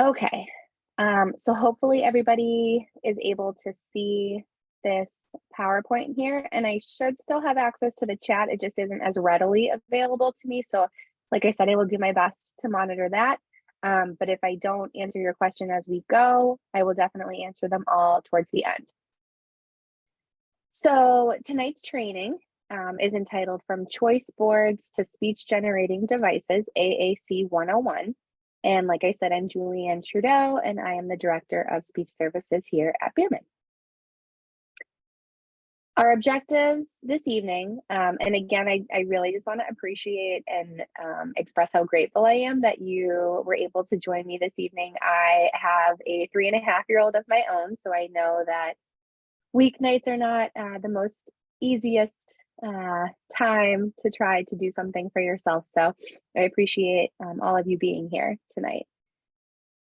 Okay, so hopefully everybody is able to see this PowerPoint here, and I should still have access to the chat. It just isn't as readily available to me. So like I said, I will do my best to monitor that. But if I don't answer your question as we go, I will definitely answer them all towards the end. So tonight's training is entitled From Choice Boards to Speech Generating Devices, AAC 101. And like I said, I'm Julianne Trudeau, and I am the Director of Speech Services here at Bierman. Our objectives this evening, and again, I really just want to appreciate and express how grateful I am that you were able to join me this evening. I have a 3.5-year-old of my own, so I know that weeknights are not the most easiest time to try to do something for yourself. So I appreciate all of you being here tonight.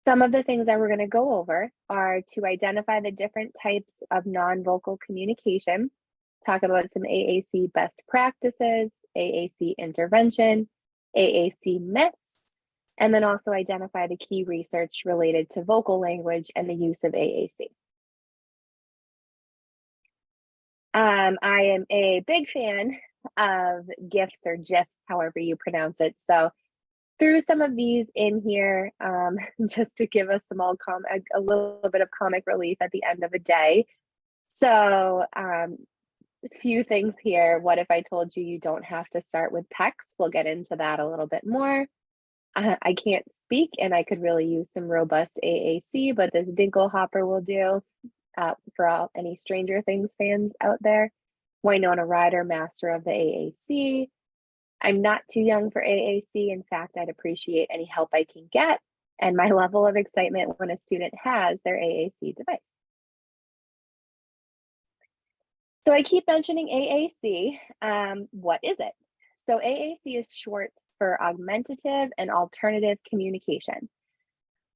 Some of the things that we're going to go over are to identify the different types of non-vocal communication, talk about some AAC best practices, AAC intervention, AAC myths, and then also identify the key research related to vocal language and the use of AAC. I am a big fan of GIFs or GIFs, however you pronounce it. So threw some of these in here just to give us a little bit of comic relief at the end of a day. So a few things here. What if I told you you don't have to start with PECs? We'll get into that a little bit more. I can't speak and I could really use some robust AAC, but this Dinkle Hopper will do. For any Stranger Things fans out there. Winona Ryder, master of the AAC. I'm not too young for AAC. In fact, I'd appreciate any help I can get, and my level of excitement when a student has their AAC device. So I keep mentioning AAC. What is it? So AAC is short for Augmentative and Alternative Communication.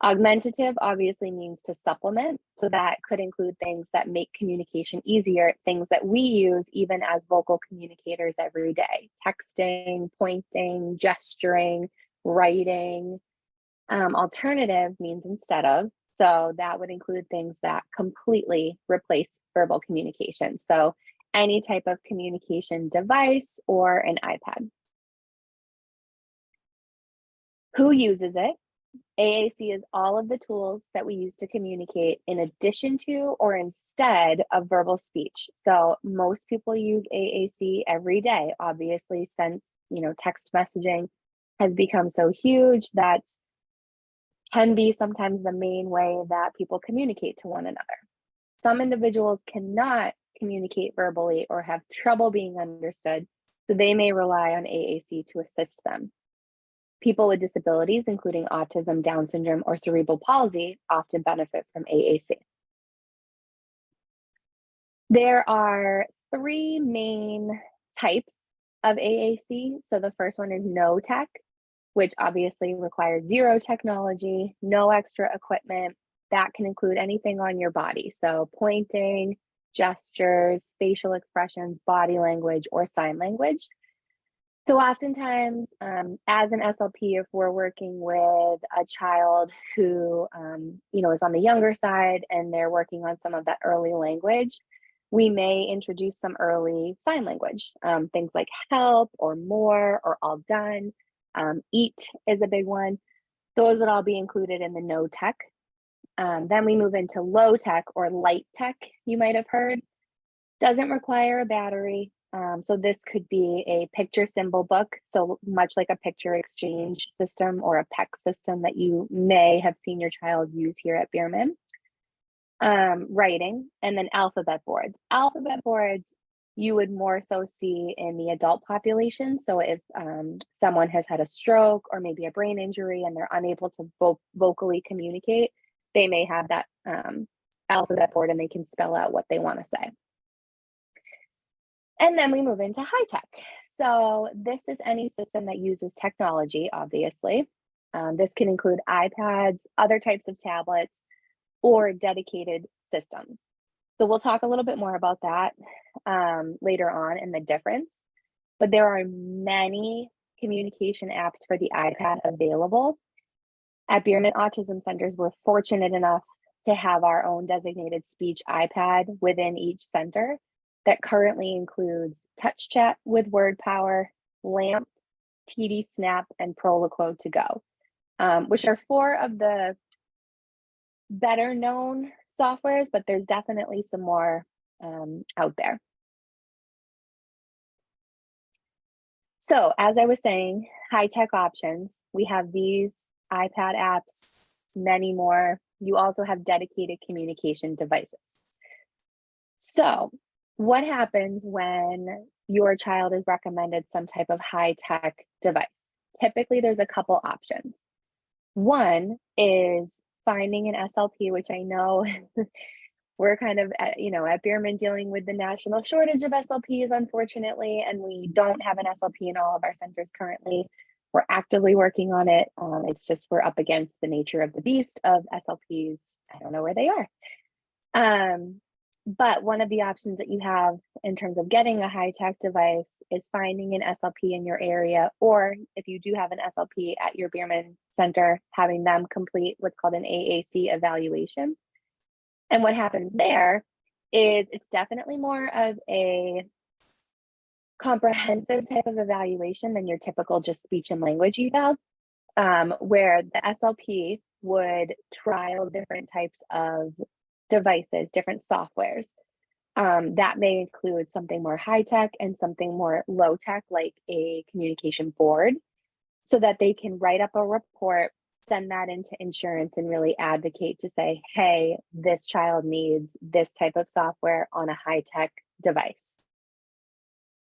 Augmentative obviously means to supplement, so that could include things that make communication easier, things that we use even as vocal communicators every day, texting, pointing, gesturing, writing. Alternative means instead of, so that would include things that completely replace verbal communication. So any type of communication device or an iPad. Who uses it? AAC is all of the tools that we use to communicate in addition to or instead of verbal speech. So most people use AAC every day, obviously, since text messaging has become so huge. That can be sometimes the main way that people communicate to one another. Some individuals cannot communicate verbally or have trouble being understood, so they may rely on AAC to assist them. People with disabilities, including autism, Down syndrome, or cerebral palsy, often benefit from AAC. There are 3 main types of AAC. So the first one is no tech, which obviously requires zero technology, no extra equipment. That can include anything on your body. So pointing, gestures, facial expressions, body language, or sign language. So oftentimes, as an SLP, if we're working with a child who, is on the younger side and they're working on some of that early language, we may introduce some early sign language, things like help or more or all done. Eat is a big one. Those would all be included in the no tech. Then we move into low tech or light tech, you might have heard. Doesn't require a battery. So this could be a picture symbol book, so much like a picture exchange system or a PEC system that you may have seen your child use here at Bierman. Writing, and then alphabet boards. Alphabet boards you would more so see in the adult population. So if someone has had a stroke or maybe a brain injury and they're unable to vocally communicate, they may have that alphabet board and they can spell out what they want to say. And then we move into high tech. So this is any system that uses technology, obviously. This can include iPads, other types of tablets, or dedicated systems. So we'll talk a little bit more about that later on and the difference. But there are many communication apps for the iPad available. At Bierman Autism Centers, we're fortunate enough to have our own designated speech iPad within each center that currently includes touch chat with word power, LAMP, TD Snap, and Proloquo to go, which are 4 of the better known softwares, but there's definitely some more out there. So as I was saying, high-tech options, we have these iPad apps, many more. You also have dedicated communication devices. So what happens when your child is recommended some type of high-tech device? Typically, there's a couple options. One is finding an SLP, which I know we're kind of at Bierman dealing with the national shortage of SLPs, unfortunately, and we don't have an SLP in all of our centers currently. We're actively working on it. It's just we're up against the nature of the beast of SLPs. I don't know where they are. But one of the options that you have in terms of getting a high-tech device is finding an SLP in your area, or if you do have an SLP at your Bierman center, having them complete what's called an AAC evaluation. And what happens there is it's definitely more of a comprehensive type of evaluation than your typical just speech and language eval, where the SLP would trial different types of devices, different softwares. That may include something more high-tech and something more low-tech, like a communication board, so that they can write up a report, send that into insurance, and really advocate to say, hey, this child needs this type of software on a high-tech device.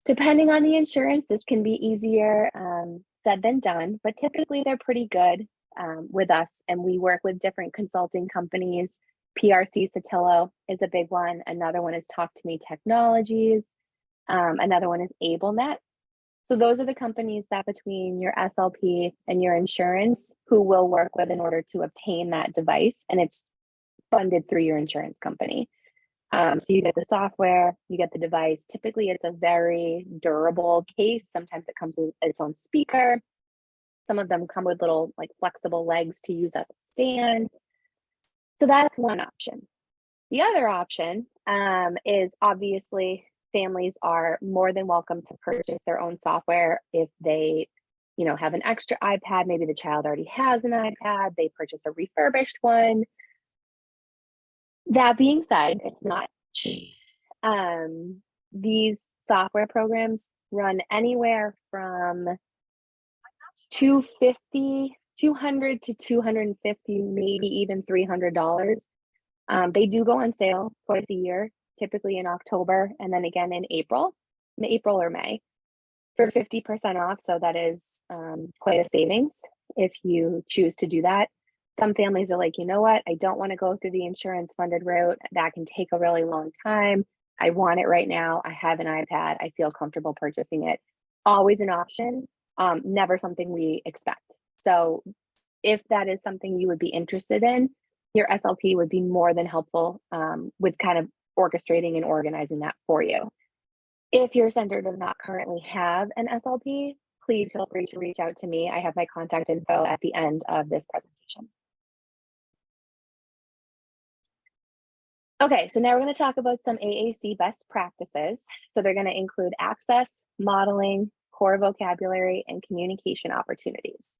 Depending on the insurance, this can be easier said than done, but typically they're pretty good with us, and we work with different consulting companies. PRC Satillo is a big one. Another one is Talk to Me Technologies. Another one is AbleNet. So those are the companies that between your SLP and your insurance who will work with in order to obtain that device, and it's funded through your insurance company. So you get the software, you get the device. Typically it's a very durable case. Sometimes it comes with its own speaker. Some of them come with little like flexible legs to use as a stand. So that's one option. The other option is obviously families are more than welcome to purchase their own software if they, have an extra iPad. Maybe the child already has an iPad. They purchase a refurbished one. That being said, it's not cheap. These software programs run anywhere from $200 to $250, maybe even $300. They do go on sale twice a year, typically in October, and then again in April or May for 50% off. So that is quite a savings if you choose to do that. Some families are like, you know what? I don't want to go through the insurance funded route. That can take a really long time. I want it right now. I have an iPad. I feel comfortable purchasing it. Always an option, never something we expect. So if that is something you would be interested in, your SLP would be more than helpful with kind of orchestrating and organizing that for you. If your center does not currently have an SLP, please feel free to reach out to me. I have my contact info at the end of this presentation. Okay, so now we're going to talk about some AAC best practices. So they're going to include access, modeling, core vocabulary, and communication opportunities.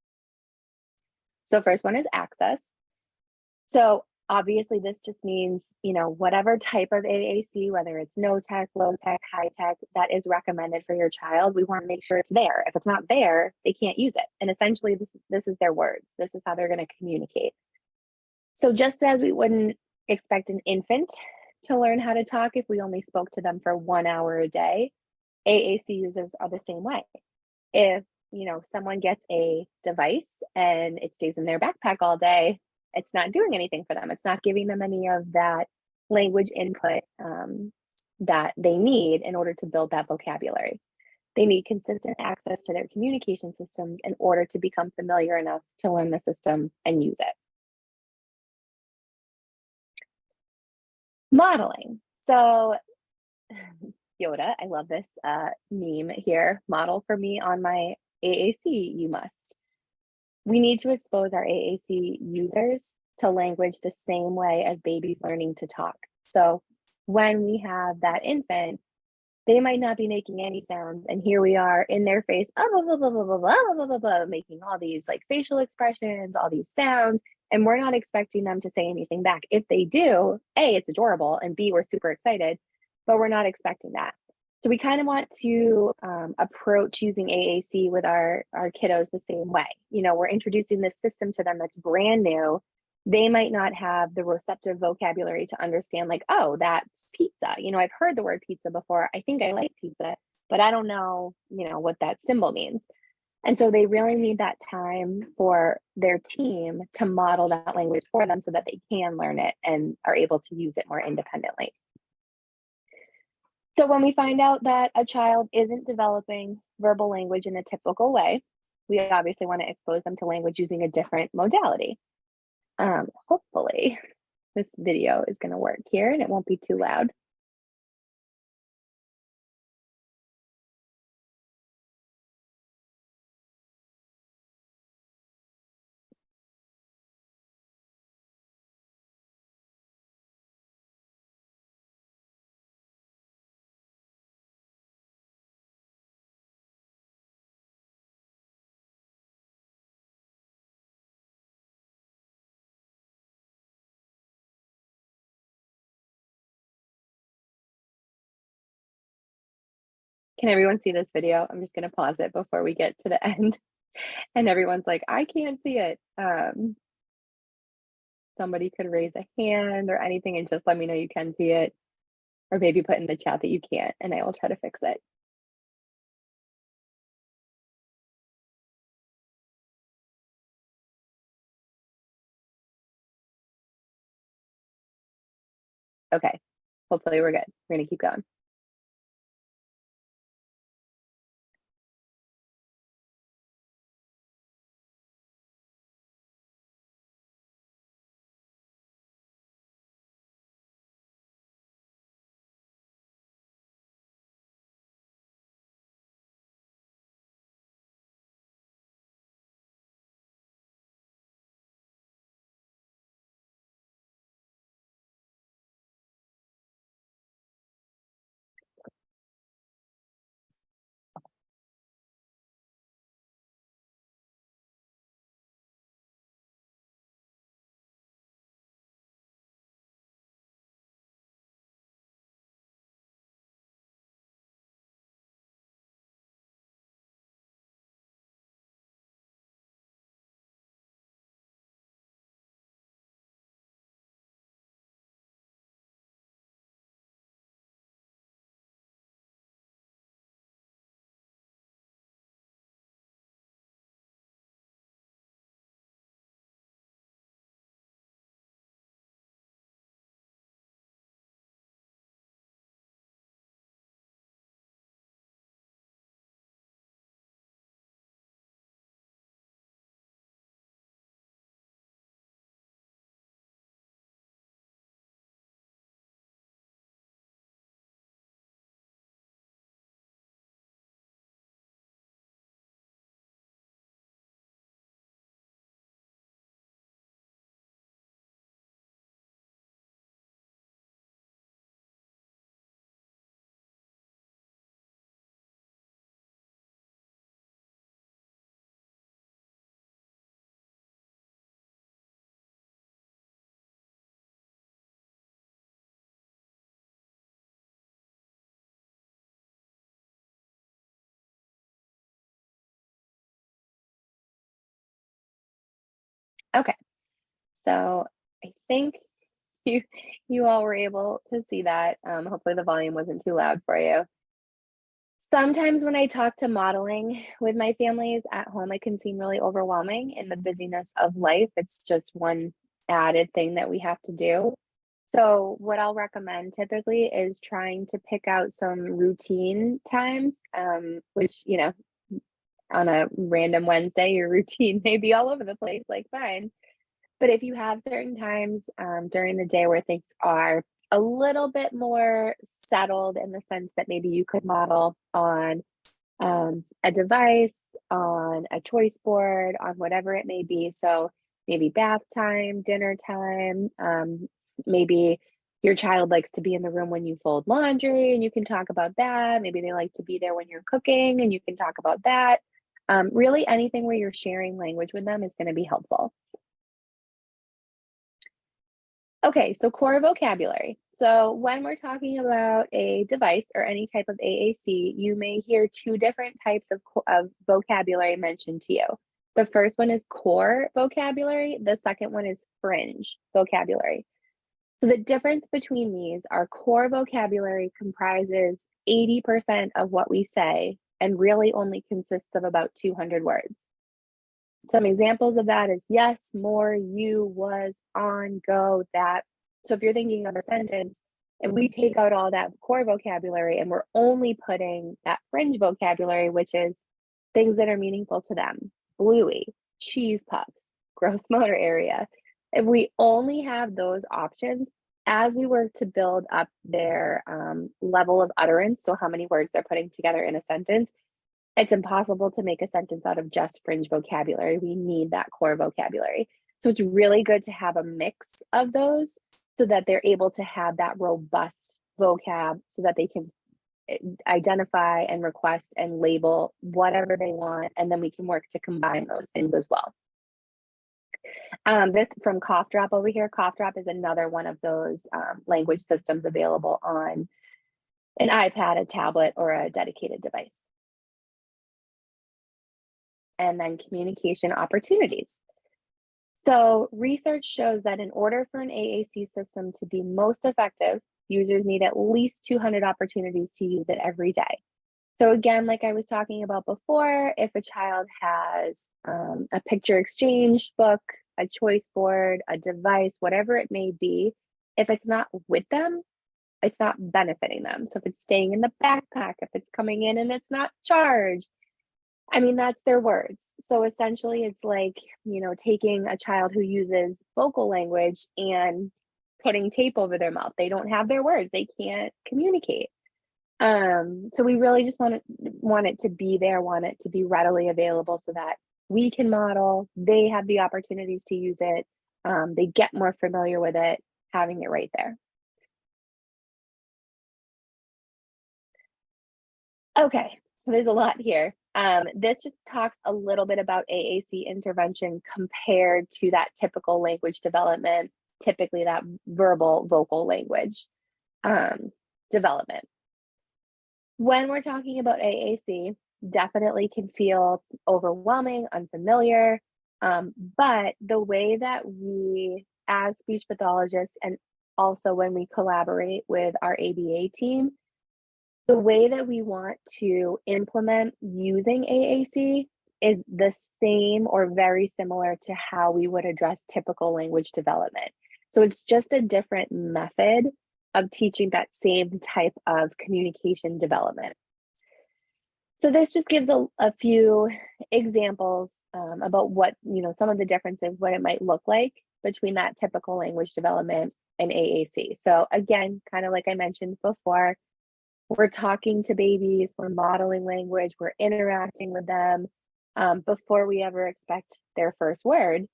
So first one is access. So obviously this just means, whatever type of AAC, whether it's no tech, low tech, high tech, that is recommended for your child, we want to make sure it's there. If it's not there, they can't use it. And essentially this is their words. This is how they're going to communicate. So just as we wouldn't expect an infant to learn how to talk if we only spoke to them for 1 hour a day, AAC users are the same way. If, someone gets a device and it stays in their backpack all day, it's not doing anything for them. It's not giving them any of that language input that they need in order to build that vocabulary. They need consistent access to their communication systems in order to become familiar enough to learn the system and use it. Modeling. So Yoda, I love this meme here. Model for me on my AAC, you must. we need to expose our AAC users to language the same way as babies learning to talk. So when we have that infant, they might not be making any sounds, and here we are in their face, making all these like facial expressions, all these sounds, and we're not expecting them to say anything back. If they do, A, it's adorable, and B, we're super excited, but we're not expecting that. So we kind of want to approach using AAC with our kiddos the same way. You know, we're introducing this system to them that's brand new. They might not have the receptive vocabulary to understand, like, oh, that's pizza. You know, I've heard the word pizza before. I think I like pizza, but I don't know, you know, what that symbol means. And so they really need that time for their team to model that language for them so that they can learn it and are able to use it more independently. So when we find out that a child isn't developing verbal language in a typical way, we obviously want to expose them to language using a different modality. Hopefully this video is going to work here and it won't be too loud. Can everyone see this video? I'm just going to pause it before we get to the end. And everyone's like, I can't see it. Somebody could raise a hand or anything and just let me know you can see it. Or maybe put in the chat that you can't, and I will try to fix it. Okay, hopefully we're good. We're gonna keep going. Okay, so I think you all were able to see that. Hopefully the volume wasn't too loud for you. Sometimes when I talk to modeling with my families at home, it can seem really overwhelming in the busyness of life. It's just one added thing that we have to do. So what I'll recommend typically is trying to pick out some routine times, which, you know, on a random Wednesday, your routine may be all over the place, like fine. But if you have certain times during the day where things are a little bit more settled in the sense that maybe you could model on a device on a choice board, on whatever it may be. So maybe bath time, dinner time, maybe your child likes to be in the room when you fold laundry and you can talk about that. Maybe they like to be there when you're cooking and you can talk about that. Really anything where you're sharing language with them is going to be helpful. Okay, so core vocabulary. So when we're talking about a device or any type of AAC, you may hear two different types of vocabulary mentioned to you. The first one is core vocabulary. The second one is fringe vocabulary. So the difference between these are core vocabulary comprises 80% of what we say and really only consists of about 200 words. Some examples of that is yes, more, you, was, on, go, that. So if you're thinking of a sentence and we take out all that core vocabulary and we're only putting that fringe vocabulary, which is things that are meaningful to them, bluey, cheese puffs, gross motor area. If we only have those options, as we work to build up their level of utterance, so how many words they're putting together in a sentence, it's impossible to make a sentence out of just fringe vocabulary. We need that core vocabulary. So it's really good to have a mix of those so that they're able to have that robust vocab so that they can identify and request and label whatever they want, and then we can work to combine those things as well. This from Cough Drop over here. Cough Drop is another one of those language systems available on an iPad, a tablet, or a dedicated device. And then communication opportunities. So research shows that in order for an AAC system to be most effective, users need at least 200 opportunities to use it every day. So again, like I was talking about before, if a child has a picture exchange book, a choice board, a device, whatever it may be, if it's not with them, it's not benefiting them. So if it's staying in the backpack, if it's coming in and it's not charged, I mean, that's their words. So essentially it's like, you know, taking a child who uses vocal language and putting tape over their mouth. They don't have their words. They can't communicate. So we really just want it to be there, want it to be readily available so that we can model, they have the opportunities to use it, they get more familiar with it, having it right there. Okay, so there's a lot here. This just talks a little bit about AAC intervention compared to that typical language development, typically that verbal vocal language development. When we're talking about AAC, definitely can feel overwhelming, unfamiliar, but the way that we, as speech pathologists, and also when we collaborate with our ABA team, the way that we want to implement using AAC is the same or very similar to how we would address typical language development. So it's just a different method of teaching that same type of communication development. So this just gives a few examples about what, you know, some of the differences, what it might look like between that typical language development and AAC. So again, kind of like I mentioned before, we're talking to babies, we're modeling language, we're interacting with them before we ever expect their first word.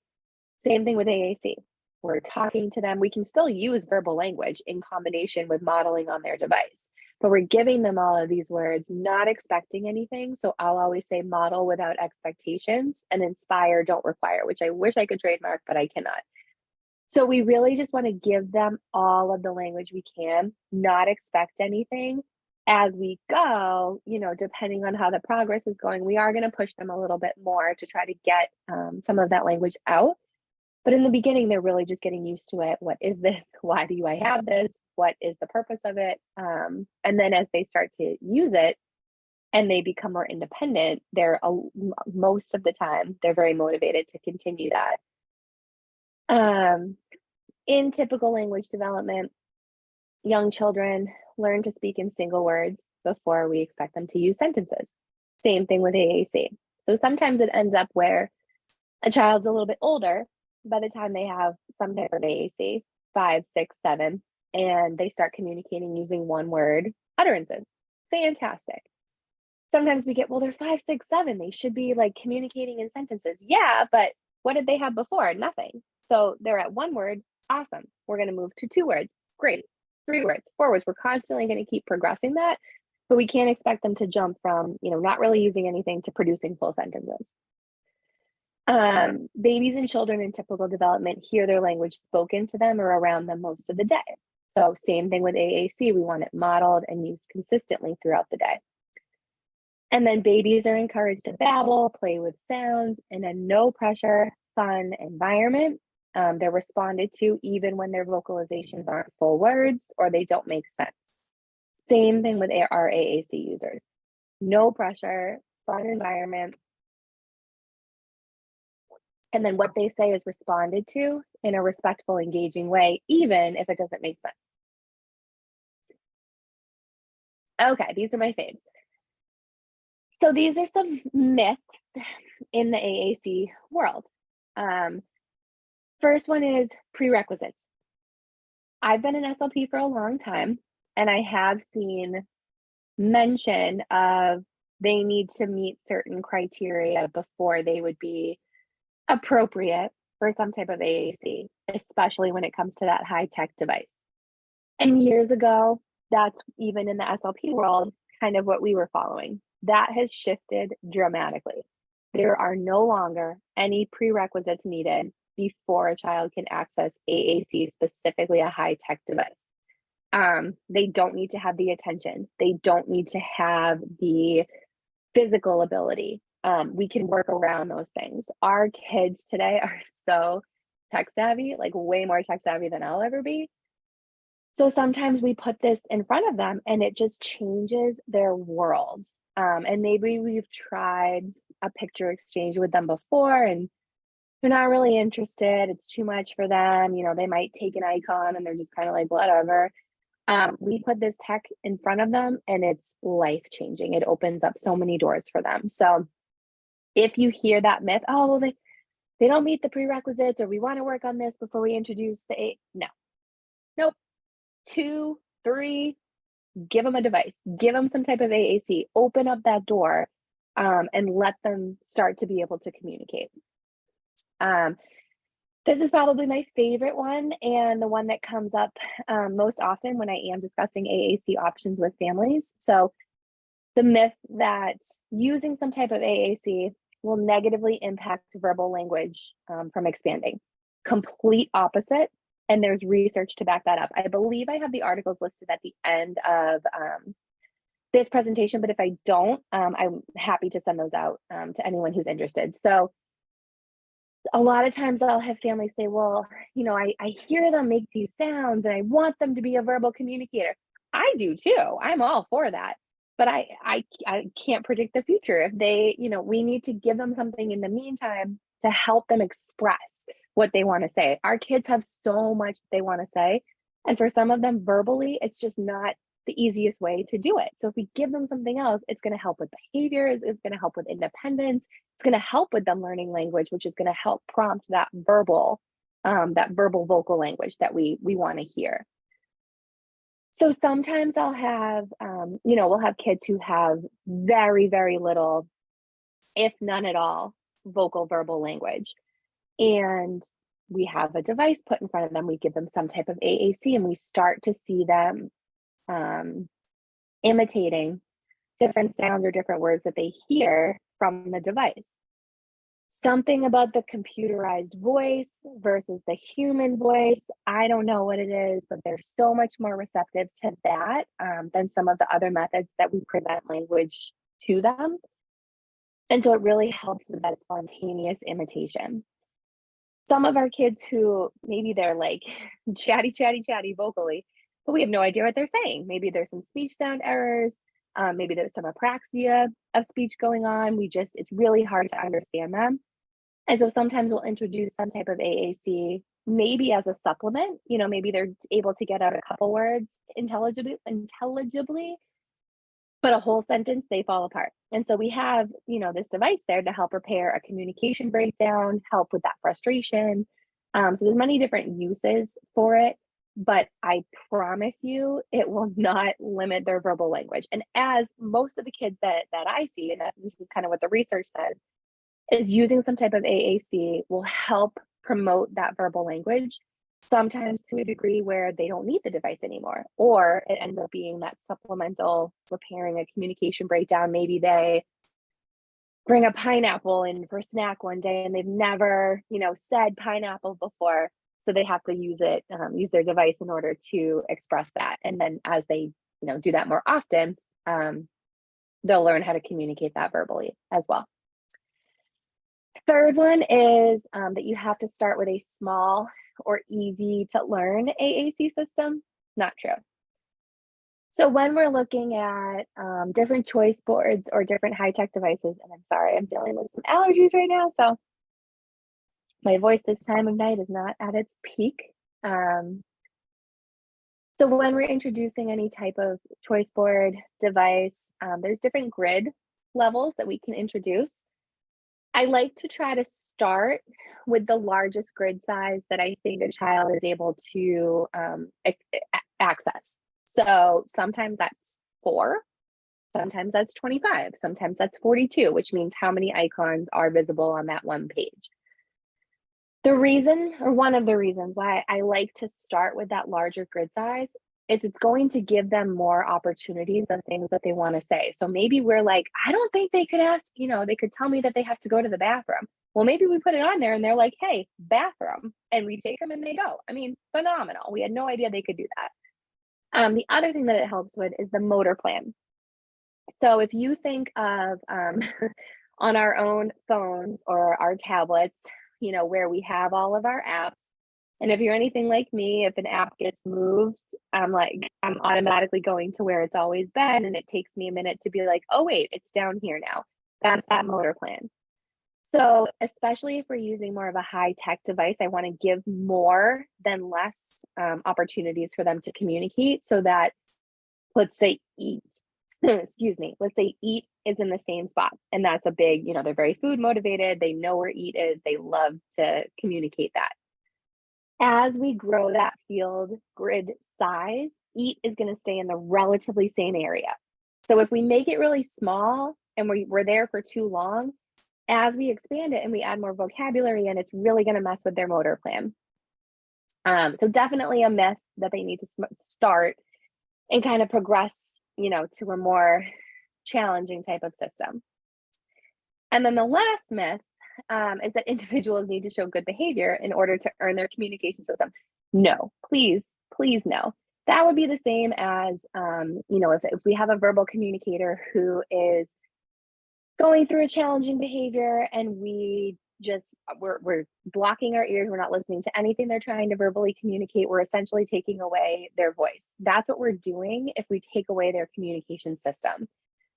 Same thing with AAC. We're talking to them. We can still use verbal language in combination with modeling on their device, but we're giving them all of these words, not expecting anything. So I'll always say model without expectations and inspire, don't require, which I wish I could trademark, but I cannot. So we really just want to give them all of the language we can, not expect anything. As we go, you know, depending on how the progress is going, we are going to push them a little bit more to try to get some of that language out. But in the beginning, they're really just getting used to it. What is this? Why do I have this? What is the purpose of it? And then as they start to use it and they become more independent, they're most of the time, they're very motivated to continue that. In typical language development, young children learn to speak in single words before we expect them to use sentences. Same thing with AAC. So sometimes it ends up where a child's a little bit older by the time they have some type of AAC, 5, 6, 7, and they start communicating using one word utterances. Fantastic. sometimes we get, well, they're 5, 6, 7. They should be like communicating in sentences. Yeah, but what did they have before? Nothing. So they're at 1 word. Awesome. We're going to move to 2 words. Great. 3 words, 4 words. We're constantly going to keep progressing that, but we can't expect them to jump from, not really using anything to producing full sentences. Babies and children in typical development hear their language spoken to them or around them most of the day. So same thing with AAC. We want it modeled and used consistently throughout the day. And then babies are encouraged to babble, play with sounds in a no pressure, fun environment. They're responded to even when their vocalizations aren't full words or they don't make sense. Same thing with our AAC users. No pressure, fun environment. And then what they say is responded to in a respectful, engaging way, even if it doesn't make sense. Okay, these are my faves. So these are some myths in the AAC world. First one is prerequisites. I've been an SLP for a long time, and I have seen mention of they need to meet certain criteria before they would be appropriate for some type of AAC, especially when it comes to that high-tech device. And years ago, that's even in the SLP world, kind of what we were following. That has shifted dramatically. There are no longer any prerequisites needed before a child can access AAC, specifically a high-tech device. They don't need to have the attention. They don't need to have the physical ability. We can work around those things. Our kids today are so tech savvy, like way more tech savvy than I'll ever be. So sometimes we put this in front of them and it just changes their world. And maybe we've tried a picture exchange with them before and they're not really interested. It's too much for them. They might take an icon and they're just kind of like, whatever. We put this tech in front of them and it's life-changing. It opens up so many doors for them. So if you hear that myth, oh, well, they don't meet the prerequisites or we want to work on this before we introduce no. Nope. 2, 3, give them a device, give them some type of AAC, open up that door, and let them start to be able to communicate. This is probably my favorite one and the one that comes up most often when I am discussing AAC options with families. So the myth that using some type of AAC will negatively impact verbal language from expanding. Complete opposite. And there's research to back that up. I believe I have the articles listed at the end of this presentation, but if I don't, I'm happy to send those out to anyone who's interested. So a lot of times I'll have families say, well, I hear them make these sounds and I want them to be a verbal communicator. I do too. I'm all for that. But I can't predict the future. If they, we need to give them something in the meantime to help them express what they want to say. Our kids have so much they want to say. And for some of them verbally, it's just not the easiest way to do it. So if we give them something else, it's going to help with behaviors. It's going to help with independence. It's going to help with them learning language, which is going to help prompt that verbal vocal language that we want to hear. So sometimes I'll have, we'll have kids who have very, very little, if none at all, vocal verbal language. And we have a device put in front of them. We give them some type of AAC and we start to see them imitating different sounds or different words that they hear from the device. Something about the computerized voice versus the human voice, I don't know what it is, but they're so much more receptive to that than some of the other methods that we present language to them. And so it really helps with that spontaneous imitation. Some of our kids who maybe they're like chatty vocally, but we have no idea what they're saying. Maybe there's some speech sound errors. Maybe there's some apraxia of speech going on. It's really hard to understand them. And so sometimes we'll introduce some type of AAC, maybe as a supplement, maybe they're able to get out a couple words intelligibly, but a whole sentence, they fall apart. And so we have, this device there to help repair a communication breakdown, help with that frustration. So there's many different uses for it. but I promise you it will not limit their verbal language. And as most of the kids that I see, and this is kind of what the research says, is using some type of AAC will help promote that verbal language, sometimes to a degree where they don't need the device anymore, or it ends up being that supplemental repairing a communication breakdown. Maybe they bring a pineapple in for snack one day and they've never, said pineapple before. So they have to use it, use their device in order to express that. And then as they, do that more often, they'll learn how to communicate that verbally as well. Third one is that you have to start with a small or easy to learn AAC system. Not true. So when we're looking at different choice boards or different high-tech devices, and I'm sorry, I'm dealing with some allergies right now, so my voice this time of night is not at its peak. So when we're introducing any type of choice board device, there's different grid levels that we can introduce. I like to try to start with the largest grid size that I think a child is able to access. So sometimes that's 4, sometimes that's 25, sometimes that's 42, which means how many icons are visible on that one page. The reason, or one of the reasons why I like to start with that larger grid size is it's going to give them more opportunities of things that they want to say. So maybe we're like, I don't think they could ask, they could tell me that they have to go to the bathroom. Well, maybe we put it on there and they're like, hey, bathroom, and we take them and they go. I mean, phenomenal. We had no idea they could do that. The other thing that it helps with is the motor plan. So if you think of on our own phones or our tablets, where we have all of our apps, and if you're anything like me, if an app gets moved, I'm automatically going to where it's always been, and it takes me a minute to be like, oh wait, it's down here now. That's that motor plan. So especially if we're using more of a high-tech device, I want to give more than less opportunities for them to communicate, so that, let's say, eat, excuse me, let's say eat is in the same spot. And that's a big, they're very food motivated. They know where eat is. They love to communicate that. As we grow that field grid size, eat is going to stay in the relatively same area. So if we make it really small and we're there for too long, as we expand it and we add more vocabulary in, it's really going to mess with their motor plan. So definitely a myth that they need to start and kind of progress, to a more challenging type of system. And then the last myth is that individuals need to show good behavior in order to earn their communication system. No, please no. That would be the same as, if we have a verbal communicator who is going through a challenging behavior and we're blocking our ears, we're not listening to anything they're trying to verbally communicate, we're essentially taking away their voice. That's what we're doing if we take away their communication system.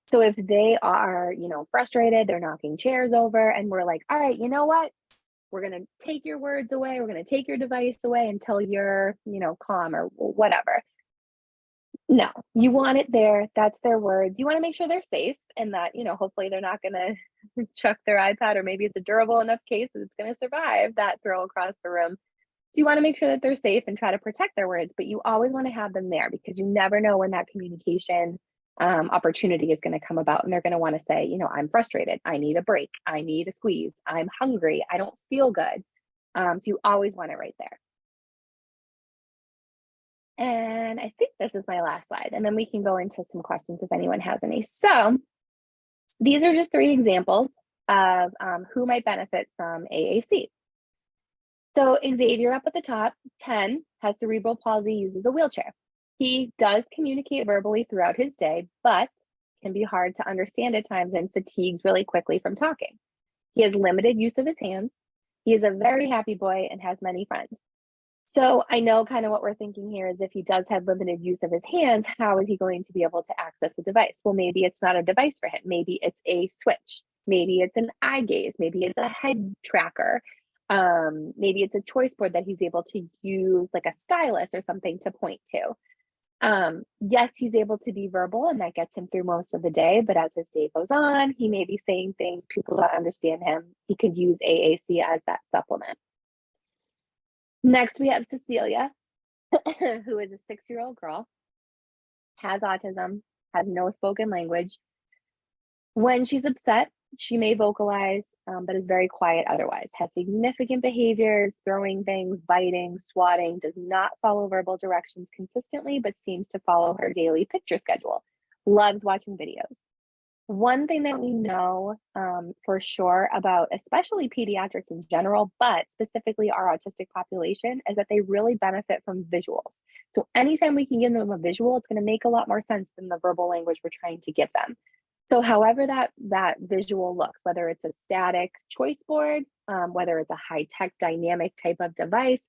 So if they are, frustrated, they're knocking chairs over, and we're like, all right, you know what? We're going to take your words away. We're going to take your device away until you're, calm or whatever. No, you want it there. That's their words. You want to make sure they're safe and that, hopefully they're not going to chuck their iPad, or maybe it's a durable enough case that it's going to survive that throw across the room. So you want to make sure that they're safe and try to protect their words, but you always want to have them there, because you never know when that communication opportunity is going to come about, and they're going to want to say, I'm frustrated. I need a break. I need a squeeze. I'm hungry. I don't feel good. So you always want it right there. And I think this is my last slide, and then we can go into some questions if anyone has any. So these are just 3 examples of who might benefit from AAC. So Xavier up at the top, 10, has cerebral palsy, uses a wheelchair. He does communicate verbally throughout his day, but can be hard to understand at times and fatigues really quickly from talking. He has limited use of his hands. He is a very happy boy and has many friends. So I know kind of what we're thinking here is, if he does have limited use of his hands, how is he going to be able to access a device? Well, maybe it's not a device for him. Maybe it's a switch. Maybe it's an eye gaze. Maybe it's a head tracker. Maybe it's a choice board that he's able to use, like a stylus or something to point to. Yes, he's able to be verbal, and that gets him through most of the day, but as his day goes on, he may be saying things, people don't understand him. He could use AAC as that supplement. Next, we have Cecilia. who is a 6-year-old girl, has autism, has no spoken language. When she's upset, she may vocalize, but is very quiet otherwise, has significant behaviors, throwing things, biting, swatting, does not follow verbal directions consistently, but seems to follow her daily picture schedule, loves watching videos. One thing that we know for sure about, especially pediatrics in general, but specifically our autistic population, is that they really benefit from visuals. So anytime we can give them a visual, it's going to make a lot more sense than the verbal language we're trying to give them. So however that visual looks, whether it's a static choice board, whether it's a high-tech dynamic type of device,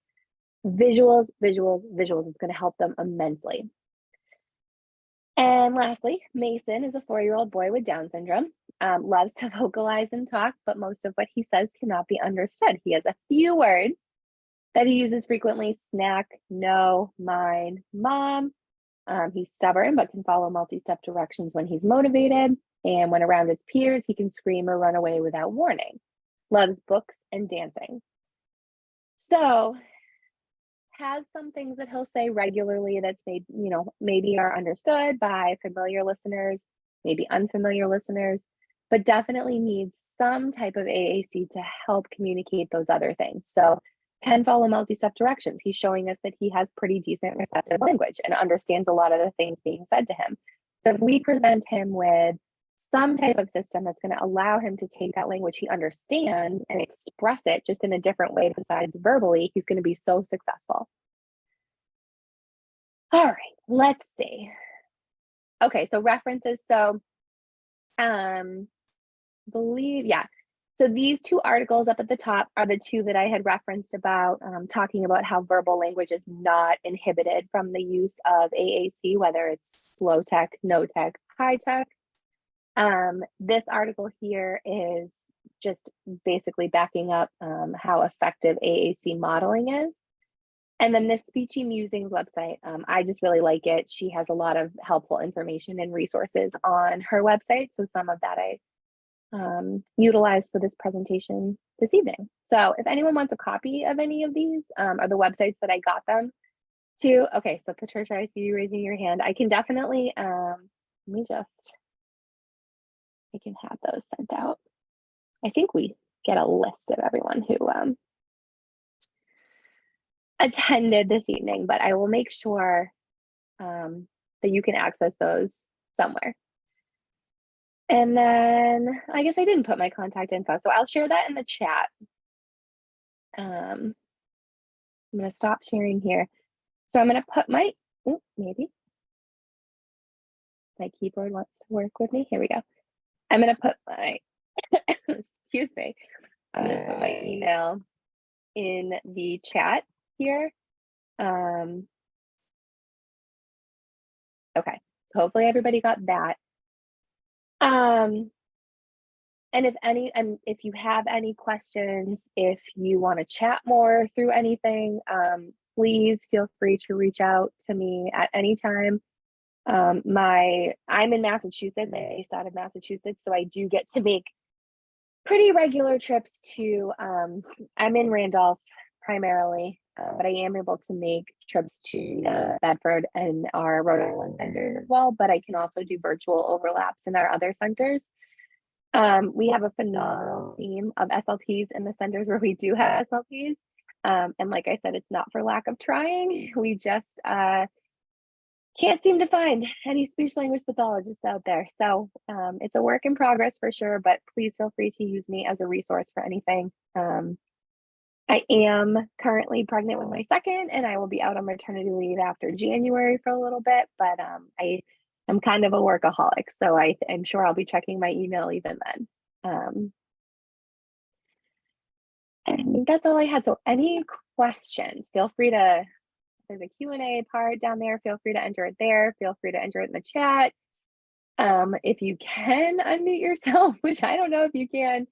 visuals, visuals, visuals is going to help them immensely. And lastly, Mason is a 4-year-old boy with Down syndrome, loves to vocalize and talk, but most of what he says cannot be understood. He has a few words that he uses frequently: snack, no, mine, mom. He's stubborn, but can follow multi-step directions when he's motivated. And when around his peers, he can scream or run away without warning. Loves books and dancing. So has some things that he'll say regularly that's made, maybe are understood by familiar listeners, maybe unfamiliar listeners, but definitely needs some type of AAC to help communicate those other things. So can follow multi-step directions. He's showing us that he has pretty decent receptive language and understands a lot of the things being said to him. So if we present him with some type of system that's going to allow him to take that language he understands and express it just in a different way besides verbally, he's going to be so successful. All right, let's see. Okay, so references. So so these two articles up at the top are the two that I had referenced about talking about how verbal language is not inhibited from the use of AAC, whether it's low tech, no tech, high tech. This article here is just basically backing up how effective AAC modeling is. And then this Speechy Musings website, I just really like it. She has a lot of helpful information and resources on her website. So some of that I utilized for this presentation this evening. So if anyone wants a copy of any of these or the websites that I got them to, okay, so Patricia, I see you raising your hand. I can definitely, I can have those sent out. I think we get a list of everyone who attended this evening, but I will make sure that you can access those somewhere. And then I guess I didn't put my contact info, so I'll share that in the chat. I'm going to stop sharing here. So I'm going to put my, maybe my keyboard wants to work with me. Here we go. I'm going to put my, excuse me, I'm going to put my email in the chat here. Okay, so hopefully everybody got that. And if you have any questions, if you want to chat more through anything, please feel free to reach out to me at any time. I'm in Massachusetts, I'm based out of Massachusetts, so I do get to make pretty regular trips to, I'm in Randolph primarily, but I am able to make trips to Bedford and our Rhode Island centers as well, but I can also do virtual overlaps in our other centers. We have a phenomenal team of SLPs in the centers where we do have SLPs. And like I said, it's not for lack of trying. We just can't seem to find any speech language pathologists out there. So it's a work in progress for sure, but please feel free to use me as a resource for anything. I am currently pregnant with my second, and I will be out on maternity leave after January for a little bit, but I'm kind of a workaholic, so I'm sure I'll be checking my email even then. I think that's all I had. So any questions, feel free to, there's a Q&A part down there. Feel free to enter it there. Feel free to enter it in the chat. If you can unmute yourself, which I don't know if you can,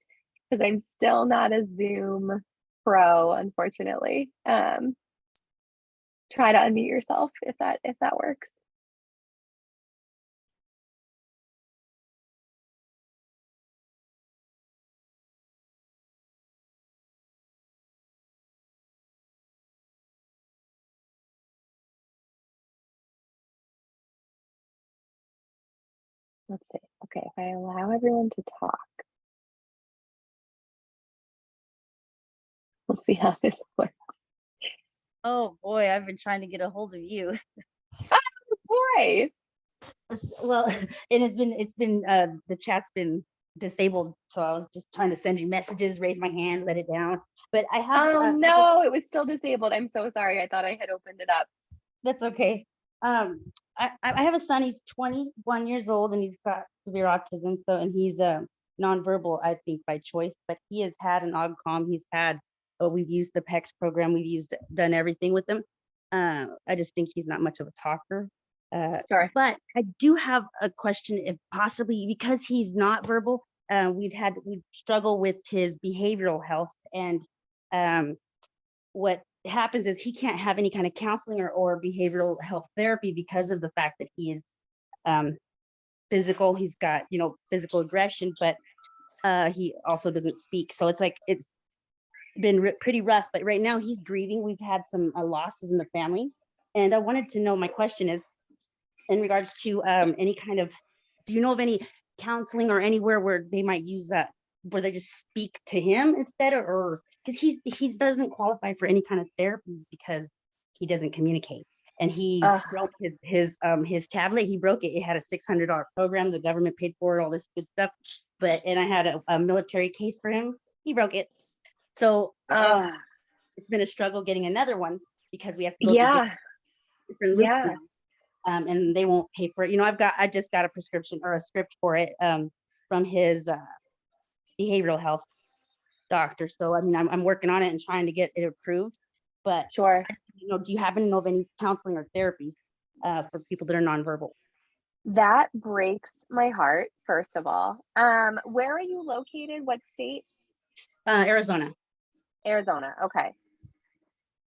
because I'm still not a Zoom pro, unfortunately. Try to unmute yourself if that works. let's see. Okay, if I allow everyone to talk, we'll see how this works. Oh boy, I've been trying to get a hold of you. Boy. Well, and it's been the chat's been disabled, so I was just trying to send you messages, raise my hand, let it down. But I have Oh no, it was still disabled. I'm so sorry. I thought I had opened it up. That's okay. I have a son. He's 21 years old, and he's got severe autism. So, and he's nonverbal, I think, by choice. But he has had an AugCom. He's had. We've used the PEX program. Done everything with him. I just think he's not much of a talker. Sure. But I do have a question, if possibly because he's not verbal. We struggle with his behavioral health, and what happens is he can't have any kind of counseling or behavioral health therapy because of the fact that he is physical. He's got, physical aggression, but he also doesn't speak. So it's like, it's been pretty rough, but right now he's grieving. We've had some losses in the family. And I wanted to know, my question is in regards to any kind of, do you know of any counseling or anywhere where they might use that, where they just speak to him instead, or because he doesn't qualify for any kind of therapies because he doesn't communicate. And he broke his tablet. He broke it. It had a $600 program. The government paid for it, all this good stuff. And I had a military case for him. He broke it. So it's been a struggle getting another one because we have to go through different loops now. And they won't pay for it. I just got a prescription or a script for it from his behavioral health doctor. So I mean, I'm working on it and trying to get it approved. But sure. Do you happen to know of any counseling or therapies for people that are nonverbal? That breaks my heart, first of all. Where are you located? What state? Arizona. Arizona. Okay.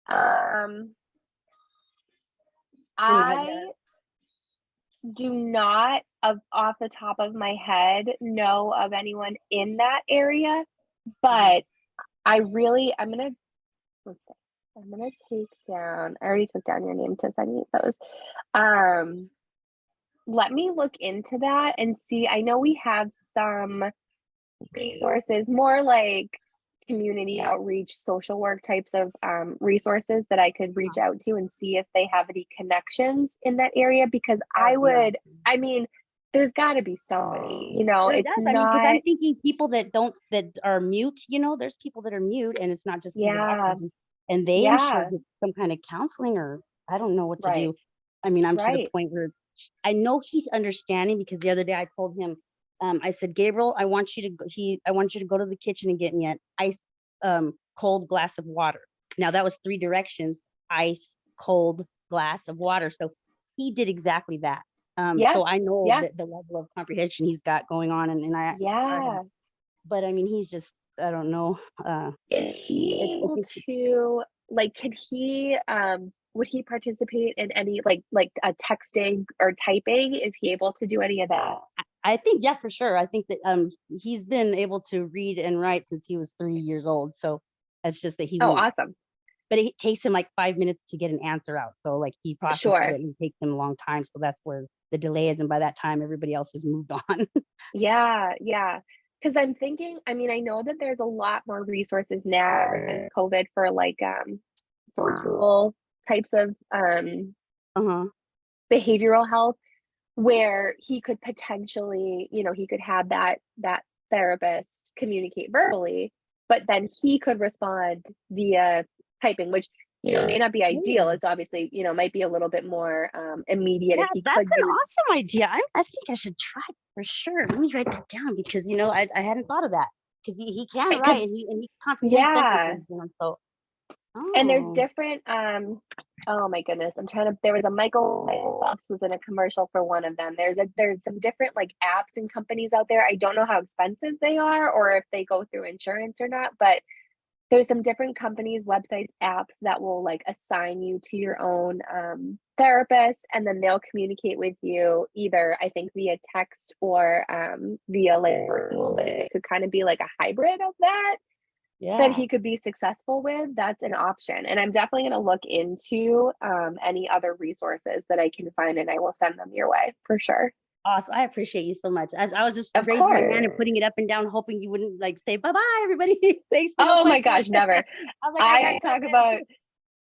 I do not, off the top of my head, know of anyone in that area, but I'm gonna take down, I already took down your name to send you those. Let me look into that and see. I know we have some resources, more like community outreach, social work types of resources that I could reach out to and see if they have any connections in that area, because I mean, there's got to be somebody, it's not. Because I'm thinking people that are mute, there's people that are mute and it's not just, and they should get some kind of counseling, or I don't know what to do. I mean, I'm to the point where I know he's understanding, because the other day I told him, I said, Gabriel, I want you to go to the kitchen and get me an ice cold glass of water. Now that was 3 directions: ice, cold, glass of water. So he did exactly that. So I know the level of comprehension he's got going on, and but I mean, he's just, I don't know. Is he able to, like, could he would he participate in any like texting or typing? Is he able to do any of that? I think, yeah, for sure. I think that he's been able to read and write since he was 3 years old. So it's just that he won't. Awesome. But it takes him like 5 minutes to get an answer out. So like he processes it and it takes him a long time. So that's where the delay is. And by that time, everybody else has moved on. Yeah. Because I'm thinking, I mean, I know that there's a lot more resources now since COVID for like virtual types of behavioral health, where he could potentially, he could have that therapist communicate verbally, but then he could respond via typing, which may not be ideal. It's obviously, might be a little bit more immediate. Yeah, that's an awesome idea. I think I should try it for sure. Let me write that down, because I hadn't thought of that, because he can write and he comprehends sentences, so. And there's different, oh my goodness, there was a Michael Phelps was in a commercial for one of them. There's some different like apps and companies out there. I don't know how expensive they are or if they go through insurance or not, but there's some different companies, websites, apps that will like assign you to your own therapist, and then they'll communicate with you either, I think, via text or via like virtual. It could kind of be like a hybrid of that. That he could be successful with. That's an option. And I'm definitely going to look into any other resources that I can find, and I will send them your way for sure. Awesome. I appreciate you so much. As I was just Of raising my hand and course. putting it up and down, hoping you wouldn't like say bye-bye, everybody. Thanks for the Oh my question. gosh, never. I was like, I I could got talk about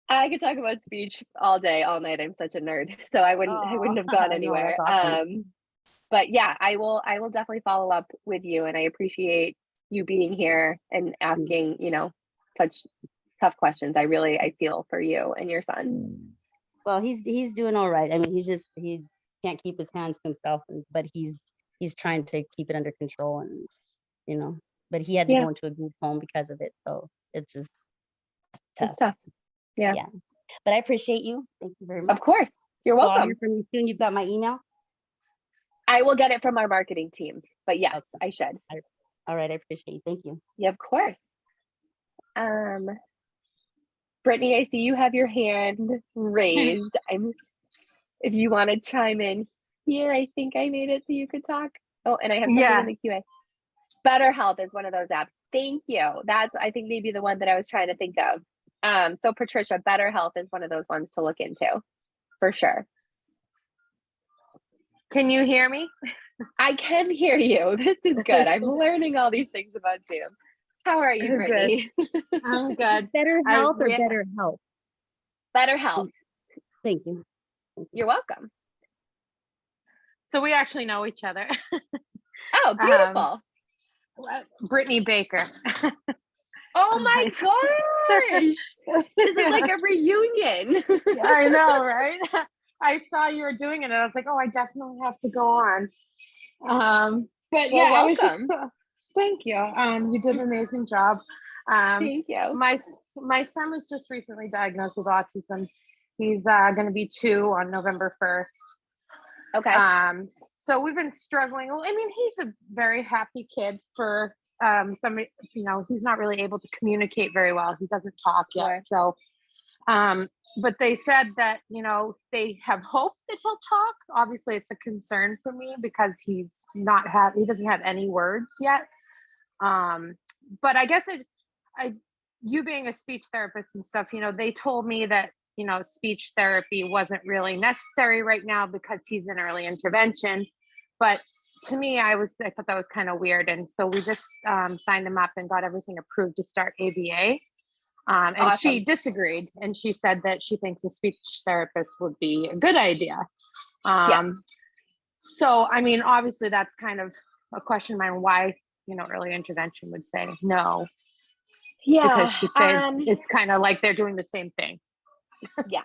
I could talk about speech all day, all night. I'm such a nerd, so I Oh, wouldn't have gone no, that's anywhere. awesome. But yeah, I will definitely follow up with you, and I appreciate you being here and asking, such tough questions. I feel for you and your son. Well, he's doing all right. I mean, he can't keep his hands to himself, but he's trying to keep it under control, and but he had to Yeah, go into a group home because of it. So it's just tough. it's tough. Yeah, Yeah. But I appreciate you. Thank you very of much. course. You're So I'll hear welcome. from you soon. You've got my email. I will get it from our marketing team, but yes, Okay. I should. All right. I appreciate you. Thank you. Yeah, of course. Brittany, I see you have your hand raised. If you want to chime in here, I think I made it so you could talk. Oh, and I have something in the QA. BetterHelp is one of those apps. Thank you. That's, I think, maybe the one that I was trying to think of. So Patricia, BetterHelp is one of those ones to look into for sure. Can you hear me? I can hear you. This is good. I'm learning all these things about Zoom. How are you, Brittany? I'm good. Better health or better help? BetterHelp. Thank you. You're welcome. So we actually know each other. Oh, beautiful. Brittany Baker. Oh my gosh. This is like a reunion. I know, right? I saw you were doing it and I was like, oh, I definitely have to go on. But yeah, I was just, thank you. You did an amazing job. Thank you. My son was just recently diagnosed with autism. He's going to be 2 on November 1st. Okay. So we've been struggling. I mean, he's a very happy kid for somebody, he's not really able to communicate very well. He doesn't talk yet. So, but they said that, they have hope that he'll talk. Obviously it's a concern for me because he doesn't have any words yet. But I guess you being a speech therapist and stuff, they told me that, speech therapy wasn't really necessary right now because he's in early intervention. But to me, I thought that was kind of weird. And so we just signed him up and got everything approved to start ABA. And awesome. She disagreed. And she said that she thinks a speech therapist would be a good idea. Yes. So, I mean, obviously that's kind of a question of mine why, early intervention would say no. Yeah. Because she said it's kind of like they're doing the same thing. Yeah,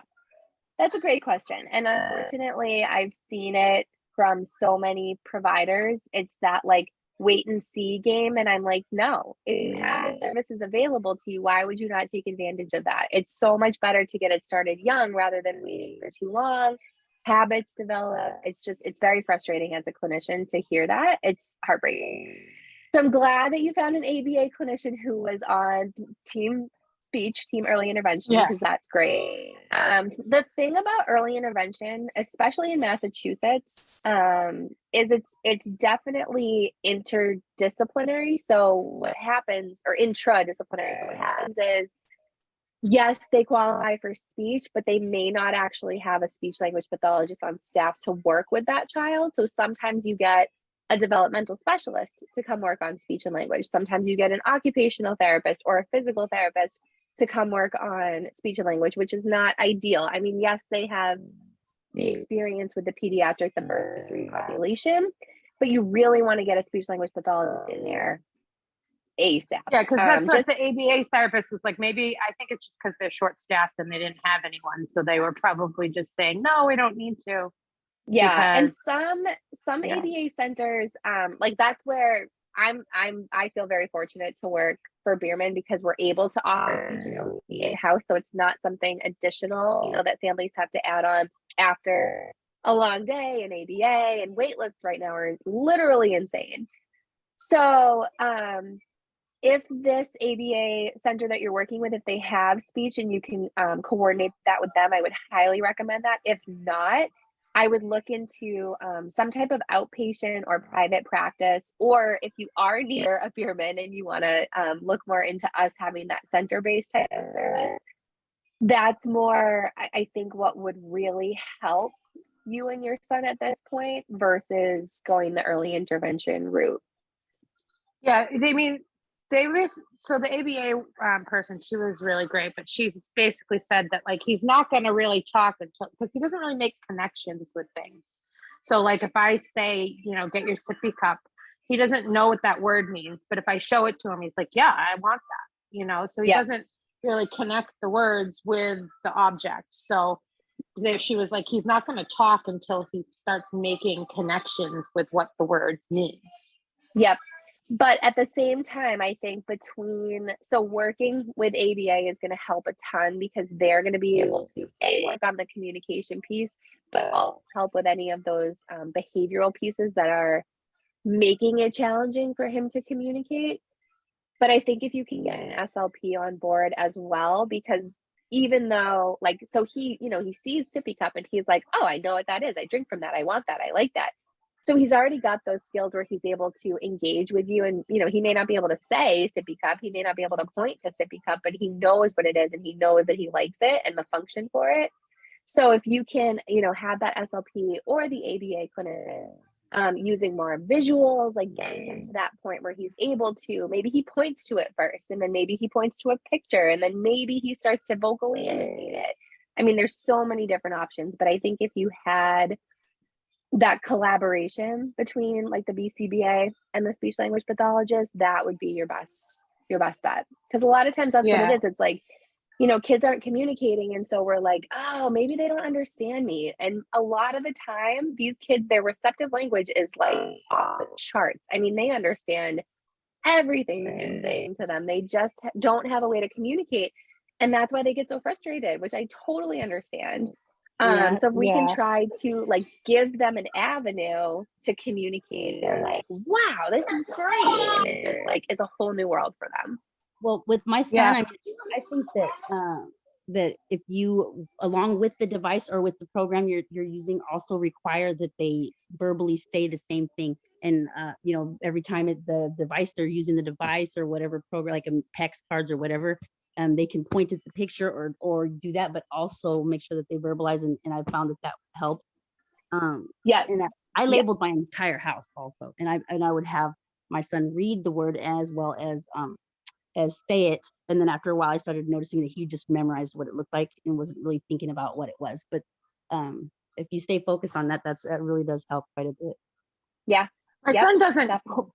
that's a great question. And unfortunately, I've seen it from so many providers. It's that like wait and see game. And I'm like, no, if you have the services available to you, why would you not take advantage of that? It's so much better to get it started young rather than waiting for too long. Habits develop. It's very frustrating as a clinician to hear that. It's heartbreaking. So I'm glad that you found an ABA clinician who was on team early intervention, because that's great. The thing about early intervention, especially in Massachusetts, is it's definitely interdisciplinary. So what happens, or intradisciplinary, so what happens is, yes, they qualify for speech, but they may not actually have a speech language pathologist on staff to work with that child. So sometimes you get a developmental specialist to come work on speech and language. Sometimes you get an occupational therapist or a physical therapist to come work on speech and language, which is not ideal. I mean, yes, they have the experience with the pediatric, the birth to 3 population, but you really want to get a speech language pathologist in there ASAP. Yeah, because that's what the ABA therapist was like. Maybe I think it's just because they're short staffed and they didn't have anyone, so they were probably just saying, "No, we don't need to." Yeah, and some ABA centers, like that's where I feel very fortunate to work for Bierman, because we're able to offer in-house, so it's not something additional, that families have to add on after a long day. And ABA and wait lists right now are literally insane. So if this ABA center that you're working with, if they have speech and you can coordinate that with them, I would highly recommend that. If not, I would look into some type of outpatient or private practice, or if you are near a Bierman and you want to look more into us having that center-based type of service, that's more, I think, what would really help you and your son at this point versus going the early intervention route? Yeah, they mean they was so the ABA person, she was really great, but she's basically said that like he's not going to really talk until, because he doesn't really make connections with things. So like if I say, you know, get your sippy cup, he doesn't know what that word means, but if I show it to him, he's like, yeah, I want that, you know. So he doesn't really connect the words with the object. So there, she was like, he's not going to talk until he starts making connections with what the words mean. Yep. But at the same time, I think so working with ABA is going to help a ton, because they're going to be able to work on the communication piece, but also help with any of those behavioral pieces that are making it challenging for him to communicate. But I think if you can get an SLP on board as well, because even though like, so he, you know, he sees sippy cup and he's like, oh, I know what that is. I drink from that. I want that. I like that. So he's already got those skills where he's able to engage with you. And, you know, he may not be able to say sippy cup. He may not be able to point to sippy cup, but he knows what it is and he knows that he likes it and the function for it. So if you can, you know, have that SLP or the ABA clinic using more visuals, like getting him to that point where he's able to, maybe he points to it first, and then maybe he points to a picture, and then maybe he starts to vocally imitate it. I mean, there's so many different options, but I think if you had that collaboration between like the BCBA and the speech language pathologist, that would be your best bet. Because a lot of times that's what it is. It's like, you know, kids aren't communicating. And so we're like, oh, maybe they don't understand me. And a lot of the time, these kids, their receptive language is like off the charts. I mean, they understand everything that you're saying to them. They just don't have a way to communicate. And that's why they get so frustrated, which I totally understand. So if we can try to like give them an avenue to communicate, they're like, wow, this is great. And it like is a whole new world for them. Well, with my son, I think that that if you, along with the device or with the program you're using, also require that they verbally say the same thing. And you know, every time the device, they're using the device or whatever program, like PEX cards or whatever, they can point at the picture or do that, but also make sure that they verbalize. And I found that helped. Yes. And I labeled my entire house also, and I would have my son read the word as well as say it. And then after a while, I started noticing that he just memorized what it looked like and wasn't really thinking about what it was. But if you stay focused on that, that really does help quite a bit. Yeah. My son doesn't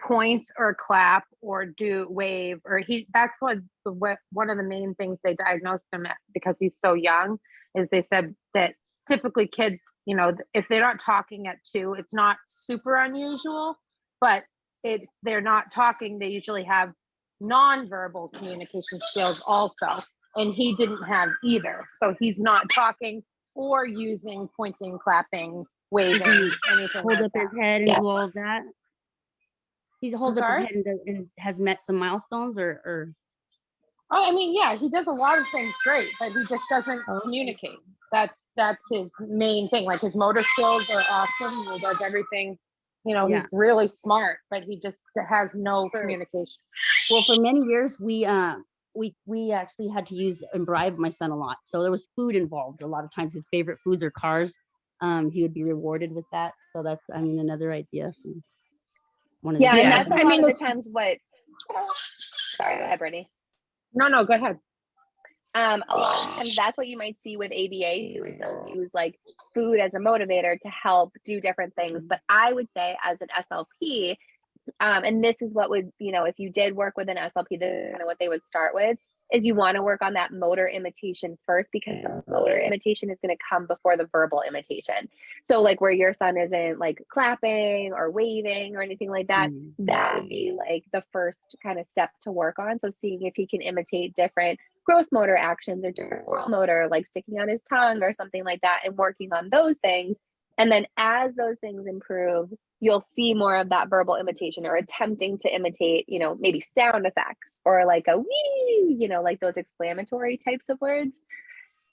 point or clap or do wave, or that's one of the main things they diagnosed him at, because he's so young, is they said that typically kids, you know, if they're not talking at 2, it's not super unusual, but if they're not talking, they usually have nonverbal communication skills also. And he didn't have either. So he's not talking or using pointing, clapping, waving, anything hold like up that. his head and do all of that. He holds up his head and has met some milestones or Oh, I mean, yeah, he does a lot of things great, but he just doesn't communicate. That's his main thing. Like his motor skills are awesome. He does everything. You know, he's really smart, but he just has no communication. Well, for many years, we actually had to use and bribe my son a lot. So there was food involved. A lot of times his favorite foods are cars. He would be rewarded with that. So that's, I mean, another idea. And that's a lot of the times what, sorry, go ahead, Brittany. No, go ahead. A lot of times that's what you might see with ABA. They'll use like food as a motivator to help do different things. But I would say as an SLP, and this is what would, you know, if you did work with an SLP, this is kind of what they would start with, is you want to work on that motor imitation first, because the motor imitation is going to come before the verbal imitation. So like where your son isn't like clapping or waving or anything like that, that would be like the first kind of step to work on. So seeing if he can imitate different gross motor actions or different oral motor, like sticking out his tongue or something like that, and working on those things. And then as those things improve, you'll see more of that verbal imitation or attempting to imitate, you know, maybe sound effects or like a wee, you know, like those exclamatory types of words.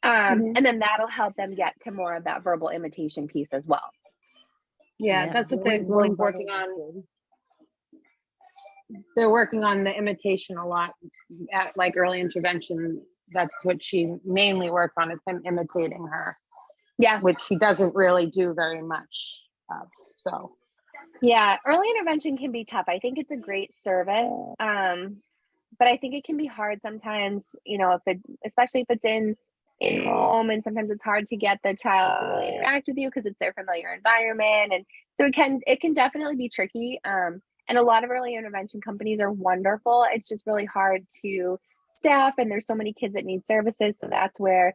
And then that'll help them get to more of that verbal imitation piece as well. Yeah, that's what they're working on. They're working on the imitation a lot at like early intervention. That's what she mainly works on, is him imitating her. Yeah. which he doesn't really do very much of. So Yeah, early intervention can be tough. I think it's a great service, but I think it can be hard sometimes, you know, if it, especially if it's in home, and sometimes it's hard to get the child to really interact with you because it's their familiar environment, and so it can definitely be tricky. And a lot of early intervention companies are wonderful. It's just really hard to staff, and there's so many kids that need services, so that's where,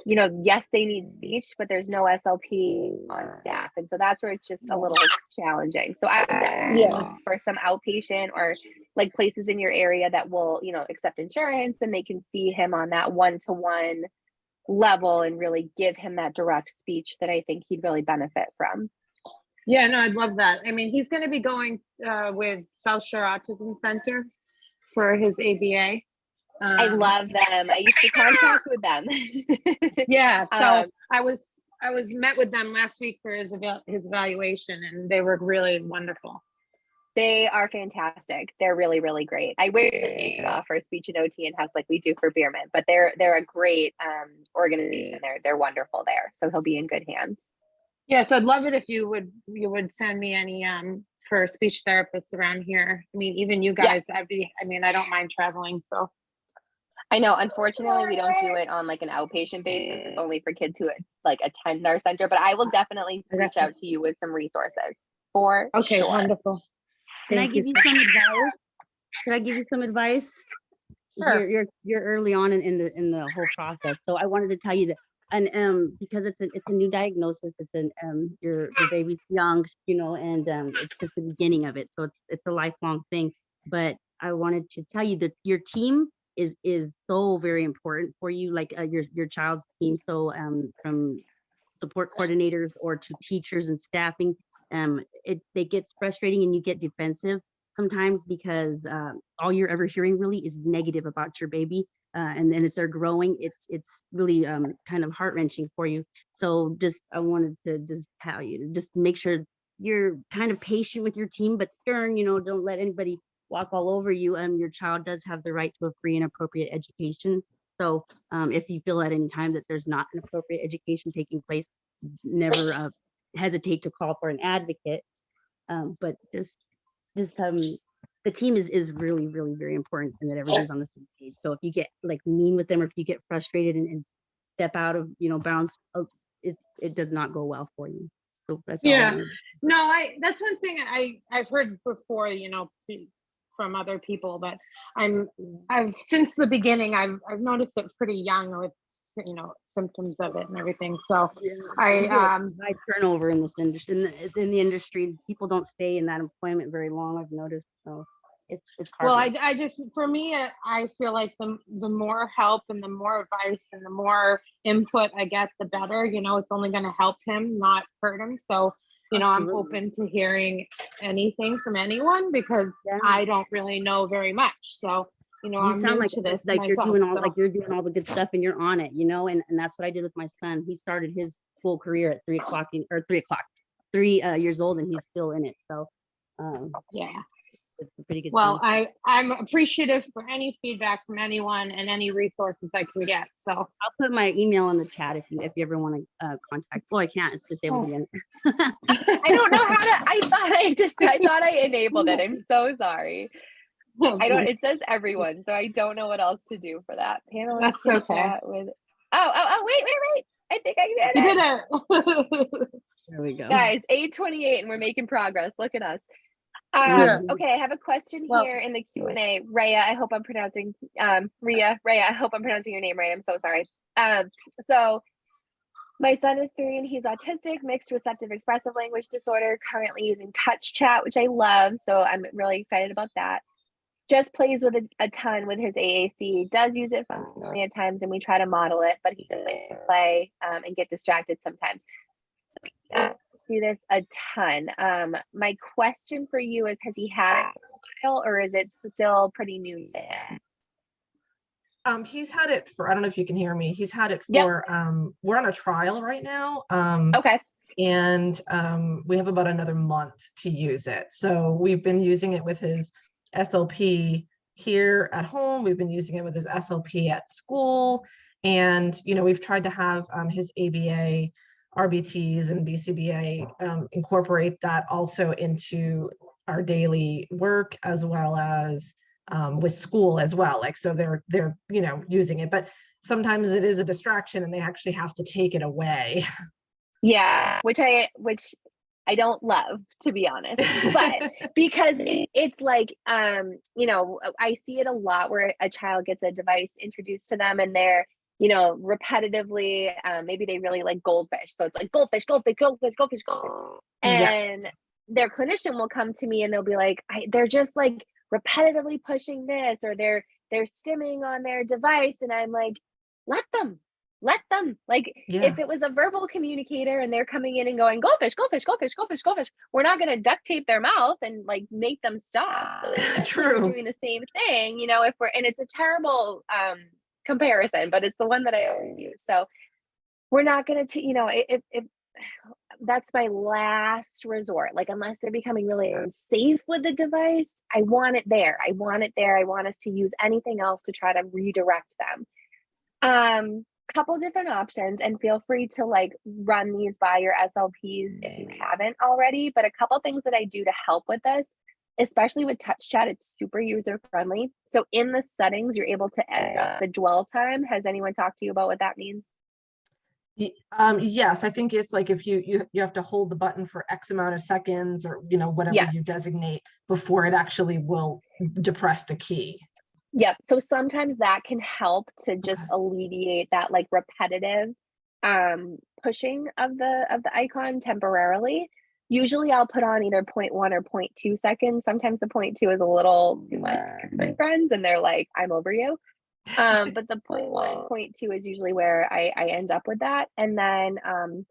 you know, yes, they need speech, but there's no SLP on staff. And so that's where it's just a little challenging. So I would look for some outpatient or like places in your area that will, you know, accept insurance, and they can see him on that one-to-one level and really give him that direct speech that I think he'd really benefit from. yeah, no, I'd love that. I mean, he's going to be going with South Shore Autism Center for his ABA. I love them. I used to contact with them. Yeah, so I was met with them last week for his evaluation, and they were really wonderful. They are fantastic. They're really, really great. I wish they could offer speech and OT in-house like we do for Bierman, but they're a great organization. They're wonderful there. So he'll be in good hands. Yes, I'd love it if you would send me any for speech therapists around here. I mean, even you guys, Yes. I mean, I don't mind traveling, so. I know, unfortunately, we don't do it on like an outpatient basis. It's only for kids who like attend our center, but I will definitely reach out to you with some resources for Okay, sure. wonderful. Can I give you some advice? Can I give you some advice? Sure. You're early on in the whole process. So I wanted to tell you that, and because it's a new diagnosis, it's your baby's young, you know, and it's just the beginning of it. So it's a lifelong thing. But I wanted to tell you that your team is so very important for you, like your child's team. So from support coordinators or to teachers and staffing, it gets frustrating and you get defensive sometimes because all you're ever hearing really is negative about your baby. And then as they're growing, it's really kind of heart-wrenching for you. So I wanted to just tell you to just make sure you're kind of patient with your team, but stern, you know, don't let anybody walk all over you. Your child does have the right to a free and appropriate education. So if you feel at any time that there's not an appropriate education taking place, never hesitate to call for an advocate. But just the team is really, really very important, and that everybody's on the same page. So if you get like mean with them, or if you get frustrated and step out of, you know, bounds, it does not go well for you. So that's all. Yeah, no, that's one thing I've heard before, you know, from other people, but I've since the beginning I've noticed it pretty young with, you know, symptoms of it and everything. So high turnover in this industry, in the industry. People don't stay in that employment very long, I've noticed. So it's hard. Well, I just, for me, I feel like the more help and the more advice and the more input I get, the better. You know, it's only going to help him, not hurt him. So, you know, I'm open to hearing anything from anyone because I don't really know very much. So, you know, I'm new to this like myself, you're doing all the good stuff and you're on it, you know, and that's what I did with my son. He started his full career at 3 years old, and he's still in it. So yeah, it's a pretty good. Well, I'm appreciative for any feedback from anyone and any resources I can get. So I'll put my email in the chat if you ever want to contact. Well, I can't. It's disabled again. I don't know how to. I thought I enabled it. I'm so sorry. I don't. It says everyone, so I don't know what else to do for that. Panelists. That's okay. With, wait! I think I did it. You did it. There we go, guys. 8:28, and we're making progress. Look at us. Okay, I have a question here in the Q&A. Rhea, I hope I'm pronouncing Rhea, I hope I'm pronouncing your name right. I'm so sorry. So my son is 3 and he's autistic, mixed receptive expressive language disorder, currently using touch chat, which I love. So I'm really excited about that. Just plays with a ton with his AAC, does use it functionally at times, and we try to model it, but he does like to play and get distracted sometimes. See this a ton. My question for you is, has he had it for a while, or is it still pretty new to him? He's had it for, I don't know if you can hear me. He's had it for, we're on a trial right now. Okay. And we have about another month to use it. So we've been using it with his SLP here at home. We've been using it with his SLP at school. And, you know, we've tried to have his ABA RBTs and BCBA incorporate that also into our daily work, as well as with school as well. Like, so they're, you know, using it, but sometimes it is a distraction and they actually have to take it away. Yeah, which I don't love, to be honest, but because it's like, you know, I see it a lot where a child gets a device introduced to them and they're, you know, repetitively, maybe they really like goldfish. So it's like goldfish, goldfish, goldfish, goldfish, goldfish. And Yes. their clinician will come to me and they'll be like, they're just like repetitively pushing this, or they're stimming on their device. And I'm like, let them. Like, Yeah. if it was a verbal communicator and they're coming in and going, goldfish, goldfish, goldfish, goldfish, goldfish, we're not going to duct tape their mouth and like make them stop. So it's True. we're doing the same thing, you know, if we're, and it's a terrible comparison, but it's the one that I always use. So we're not going to, you know, if that's my last resort, like unless they're becoming really unsafe with the device, I want it there. I want us to use anything else to try to redirect them. Couple different options, and feel free to like run these by your SLPs if you haven't already, but a couple things that I do to help with this, especially with touch chat, it's super user friendly. So in the settings, you're able to edit up the dwell time. Has anyone talked to you about what that means? Yes, I think it's like if you have to hold the button for X amount of seconds, or, you know, whatever Yes. you designate before it actually will depress the key. Yep. So sometimes that can help to just alleviate that like repetitive pushing of the icon temporarily. Usually I'll put on either 0.1 or 0.2 seconds. Sometimes the 0.2 is a little too much for my friends and they're like, I'm over you. But the 0.1, 0.2 is usually where I end up with that. And then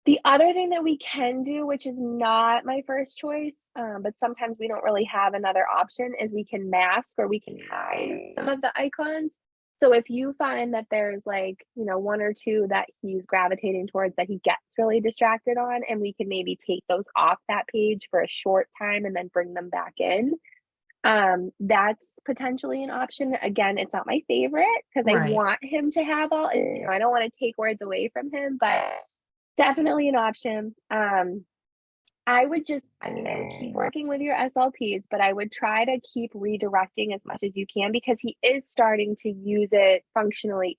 the other thing that we can do, which is not my first choice, but sometimes we don't really have another option, is we can mask or we can hide some of the icons. So if you find that there's like, you know, one or two that he's gravitating towards that he gets really distracted on, and we can maybe take those off that page for a short time and then bring them back in. That's potentially an option. Again, it's not my favorite because I Right. want him to have all, you know, I don't want to take words away from him, but definitely an option. I would just, I mean, I would keep working with your SLPs, but I would try to keep redirecting as much as you can because he is starting to use it functionally,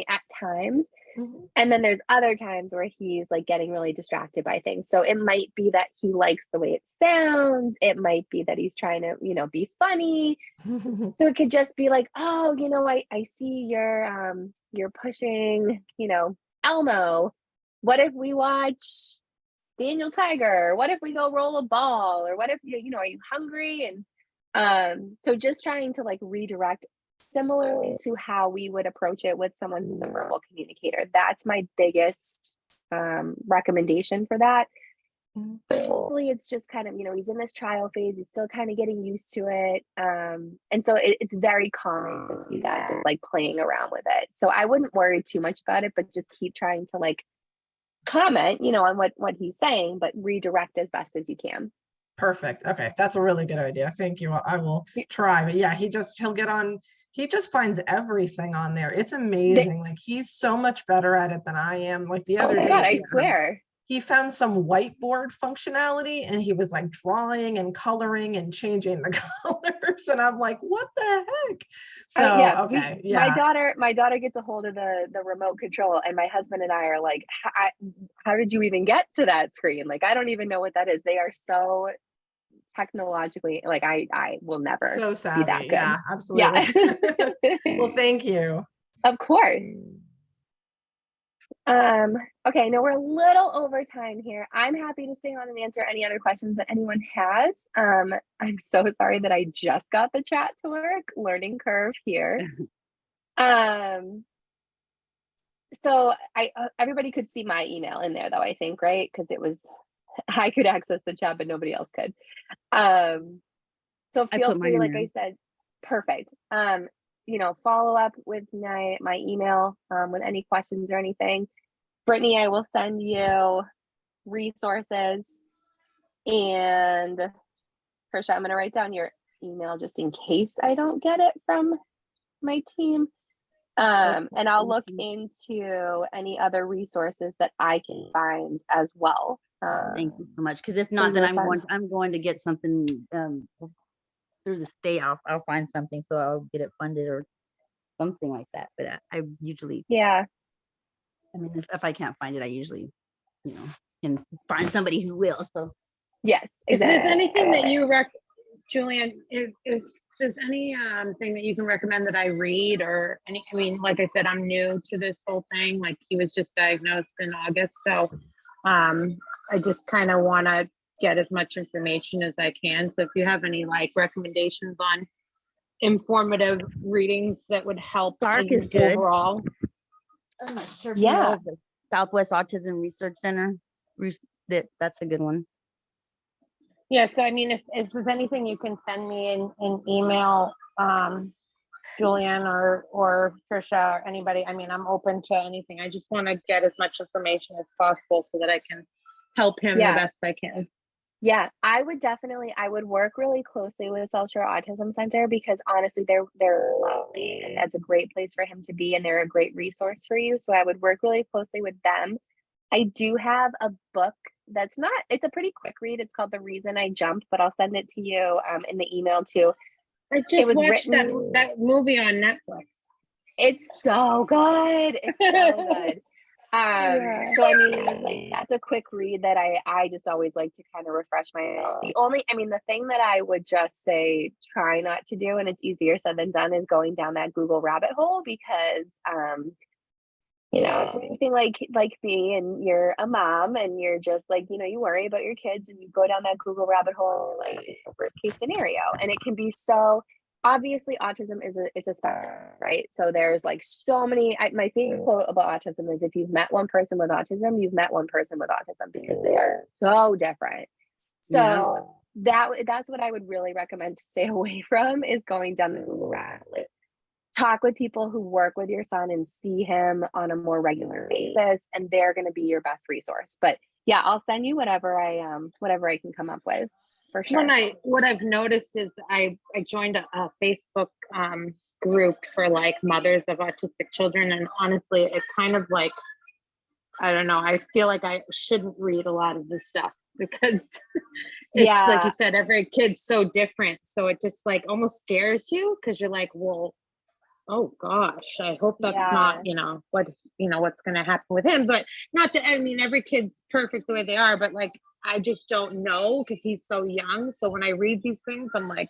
at times. Mm-hmm. And then there's other times where he's like getting really distracted by things. So it might be that he likes the way it sounds. It might be that he's trying to, you know, be funny. So it could just be like, oh, you know, I see you're pushing, you know, Elmo. What if we watch Daniel Tiger? What if we go roll a ball? Or what if you know, are you hungry? And so just trying to like redirect similarly to how we would approach it with someone who's a verbal communicator. That's my biggest recommendation for that. But hopefully it's just kind of, you know, he's in this trial phase, he's still kind of getting used to it. And so it's very common to see that just like playing around with it. So I wouldn't worry too much about it, but just keep trying to like comment, you know, on what he's saying, but redirect as best as you can. Perfect. Okay, that's a really good idea. Thank you. I will try. But yeah, he'll get on. He just finds everything on there. It's amazing. Like, he's so much better at it than I am. Like the other Oh my day, God, I swear. He found some whiteboard functionality and he was like drawing and coloring and changing the colors. And I'm like, what the heck? So, Yeah, okay. my Yeah. daughter gets a hold of the remote control, and my husband and I are like, how did you even get to that screen? Like, I don't even know what that is. They are so technologically, like, I will never So be savvy. that good. Yeah, absolutely. Yeah. Well, thank you. Of course. Okay, I know we're a little over time here. I'm happy to stay on and answer any other questions that anyone has. I'm so sorry that I just got the chat to work. Learning curve here. So everybody could see my email in there though, I think, right? Because I could access the chat, but nobody else could. So feel free, like I said, perfect. You know, follow up with my email with any questions or anything. Brittany, I will send you resources, and Krisha, I'm going to write down your email just in case I don't get it from my team. And I'll look Thank into any other resources that I can find as well. you so much. Because if for not, then your son. I'm going to get something through the state. I'll find something, so I'll get it funded or something like that. But I usually, Yeah. I mean, if I can't find it, I usually, can find somebody who will. So Yes. If there's Exactly. anything that you Julianne, if there's any thing that you can recommend that I read or any, I mean, like I said, I'm new to this whole thing. Like he was just diagnosed in August. So I just kind of want to get as much information as I can. So if you have any like recommendations on informative readings that would help Dark in is good. overall. I'm not sure if Yeah. you know of the Southwest Autism Research Center. That's a good one. Yeah, so I mean, if there's anything you can send me in email, Julianne or Trisha or anybody, I mean, I'm open to anything. I just want to get as much information as possible so that I can help him the best I can. Yeah, I would work really closely with South Shore Autism Center because honestly, they're lovely and that's a great place for him to be and they're a great resource for you. So I would work really closely with them. I do have a book it's a pretty quick read. It's called The Reason I Jumped, but I'll send it to you in the email too. I just was watched written- that movie on Netflix. It's so good. It's so good. So I mean, like that's a quick read that I just always like to kind of refresh my. The thing that I would just say try not to do, and it's easier said than done, is going down that Google rabbit hole because anything like me and you're a mom and you're just like, you worry about your kids and you go down that Google rabbit hole, like it's the worst case scenario. And it can be so obviously autism is a spectrum, right? So there's like so many, my favorite quote about autism is if you've met one person with autism, you've met one person with autism because they are so different. So that's what I would really recommend to stay away from is going down the Google rabbit hole. Talk with people who work with your son and see him on a more regular basis, and they're going to be your best resource. But yeah, I'll send you whatever I can come up with for sure. What I've noticed is I joined a Facebook group for like mothers of autistic children, and honestly, it kind of like, I don't know, I feel like I shouldn't read a lot of this stuff because it's like you said, every kid's so different. So it just like almost scares you because you're like, well, oh gosh, I hope that's not, what's going to happen with him. But not that, I mean, every kid's perfect the way they are, but like, I just don't know because he's so young. So when I read these things, I'm like,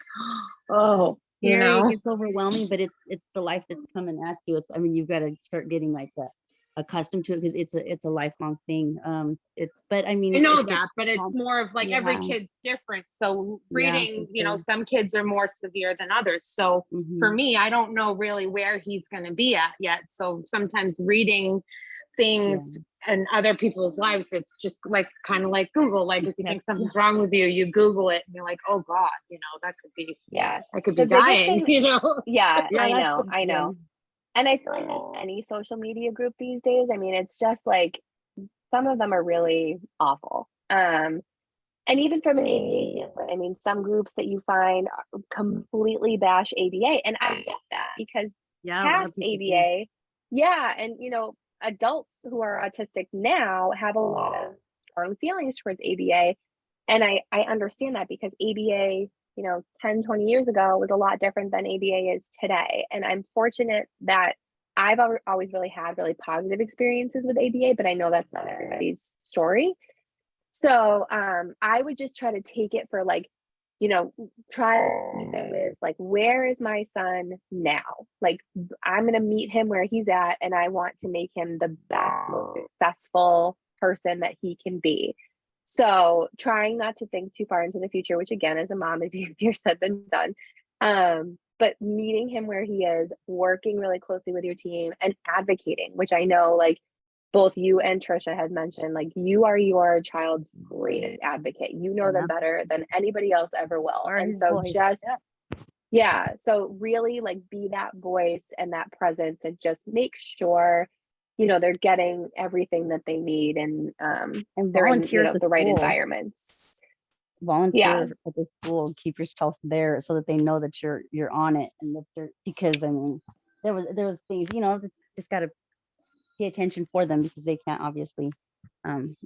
oh, It's overwhelming, but it's the life that's coming at you. You've got to start getting like accustomed to it because it's a lifelong thing. But I mean, I know that, but it's more of like every kid's different. So reading, some kids are more severe than others. So for me, I don't know really where he's going to be at yet. So sometimes reading things in other people's lives, it's just like kind of like Google. Like if you think something's wrong with you, you Google it and you're like, oh God, that could be, I could be dying, Yeah, I know. And I feel like that's any social media group these days. I mean, it's just like some of them are really awful. And even from an ABA standpoint, I mean, some groups that you find completely bash ABA. And I get that because past ABA, and adults who are autistic now have a lot of strong feelings towards ABA. And I understand that because ABA 10, 20 years ago was a lot different than ABA is today. And I'm fortunate that I've always really had really positive experiences with ABA, but I know that's not everybody's story. So I would just try to take it for like, try with like, where is my son now? Like, I'm going to meet him where he's at, and I want to make him the best, most successful person that he can be. So trying not to think too far into the future, which again, as a mom is easier said than done. But meeting him where he is, working really closely with your team and advocating, which I know like both you and Trisha had mentioned, like you are your child's greatest advocate. You know them better than anybody else ever will. And so so really like be that voice and that presence and just make sure they're getting everything that they need and they're in the right environments. Volunteer at the school, keep yourself there so that they know that you're on it, and that they're, because I mean there was things, just got to pay attention for them because they can't obviously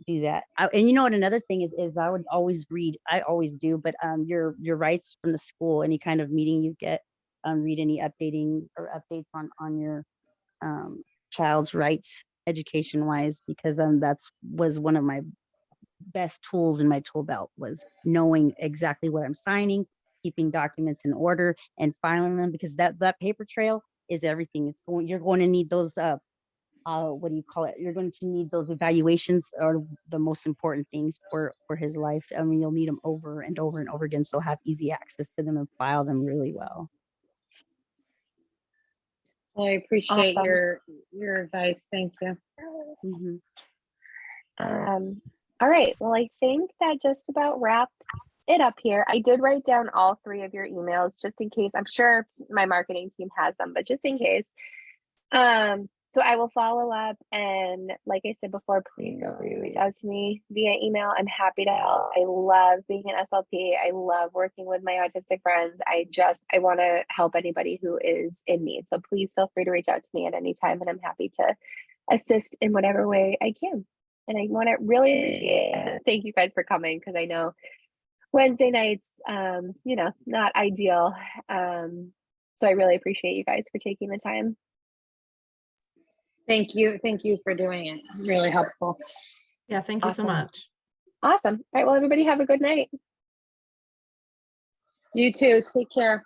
do that. And you know what, another thing is I would always read, I always do, but your rights from the school, any kind of meeting you get, read any updating or updates on your child's rights education wise, because that's was one of my best tools in my tool belt, was knowing exactly what I'm signing, keeping documents in order and filing them, because that paper trail is everything. You're going to need those what do you call it? You're going to need those evaluations are the most important things for his life. I mean, you'll need them over and over and over again. So have easy access to them and file them really well. Well, I appreciate Awesome. your advice. Thank you. All right. Well, I think that just about wraps it up here. I did write down all 3 of your emails just in case. I'm sure my marketing team has them, but just in case. So I will follow up, and like I said before, please feel free to reach out to me via email. I'm happy to help. I love being an SLP. I love working with my autistic friends. I want to help anybody who is in need. So please feel free to reach out to me at any time, and I'm happy to assist in whatever way I can. And I want to really thank you guys for coming, because I know Wednesday nights, not ideal. So I really appreciate you guys for taking the time. Thank you for doing it. Really helpful. Yeah, thank you so much. Awesome. All right, well, everybody have a good night. You too. Take care.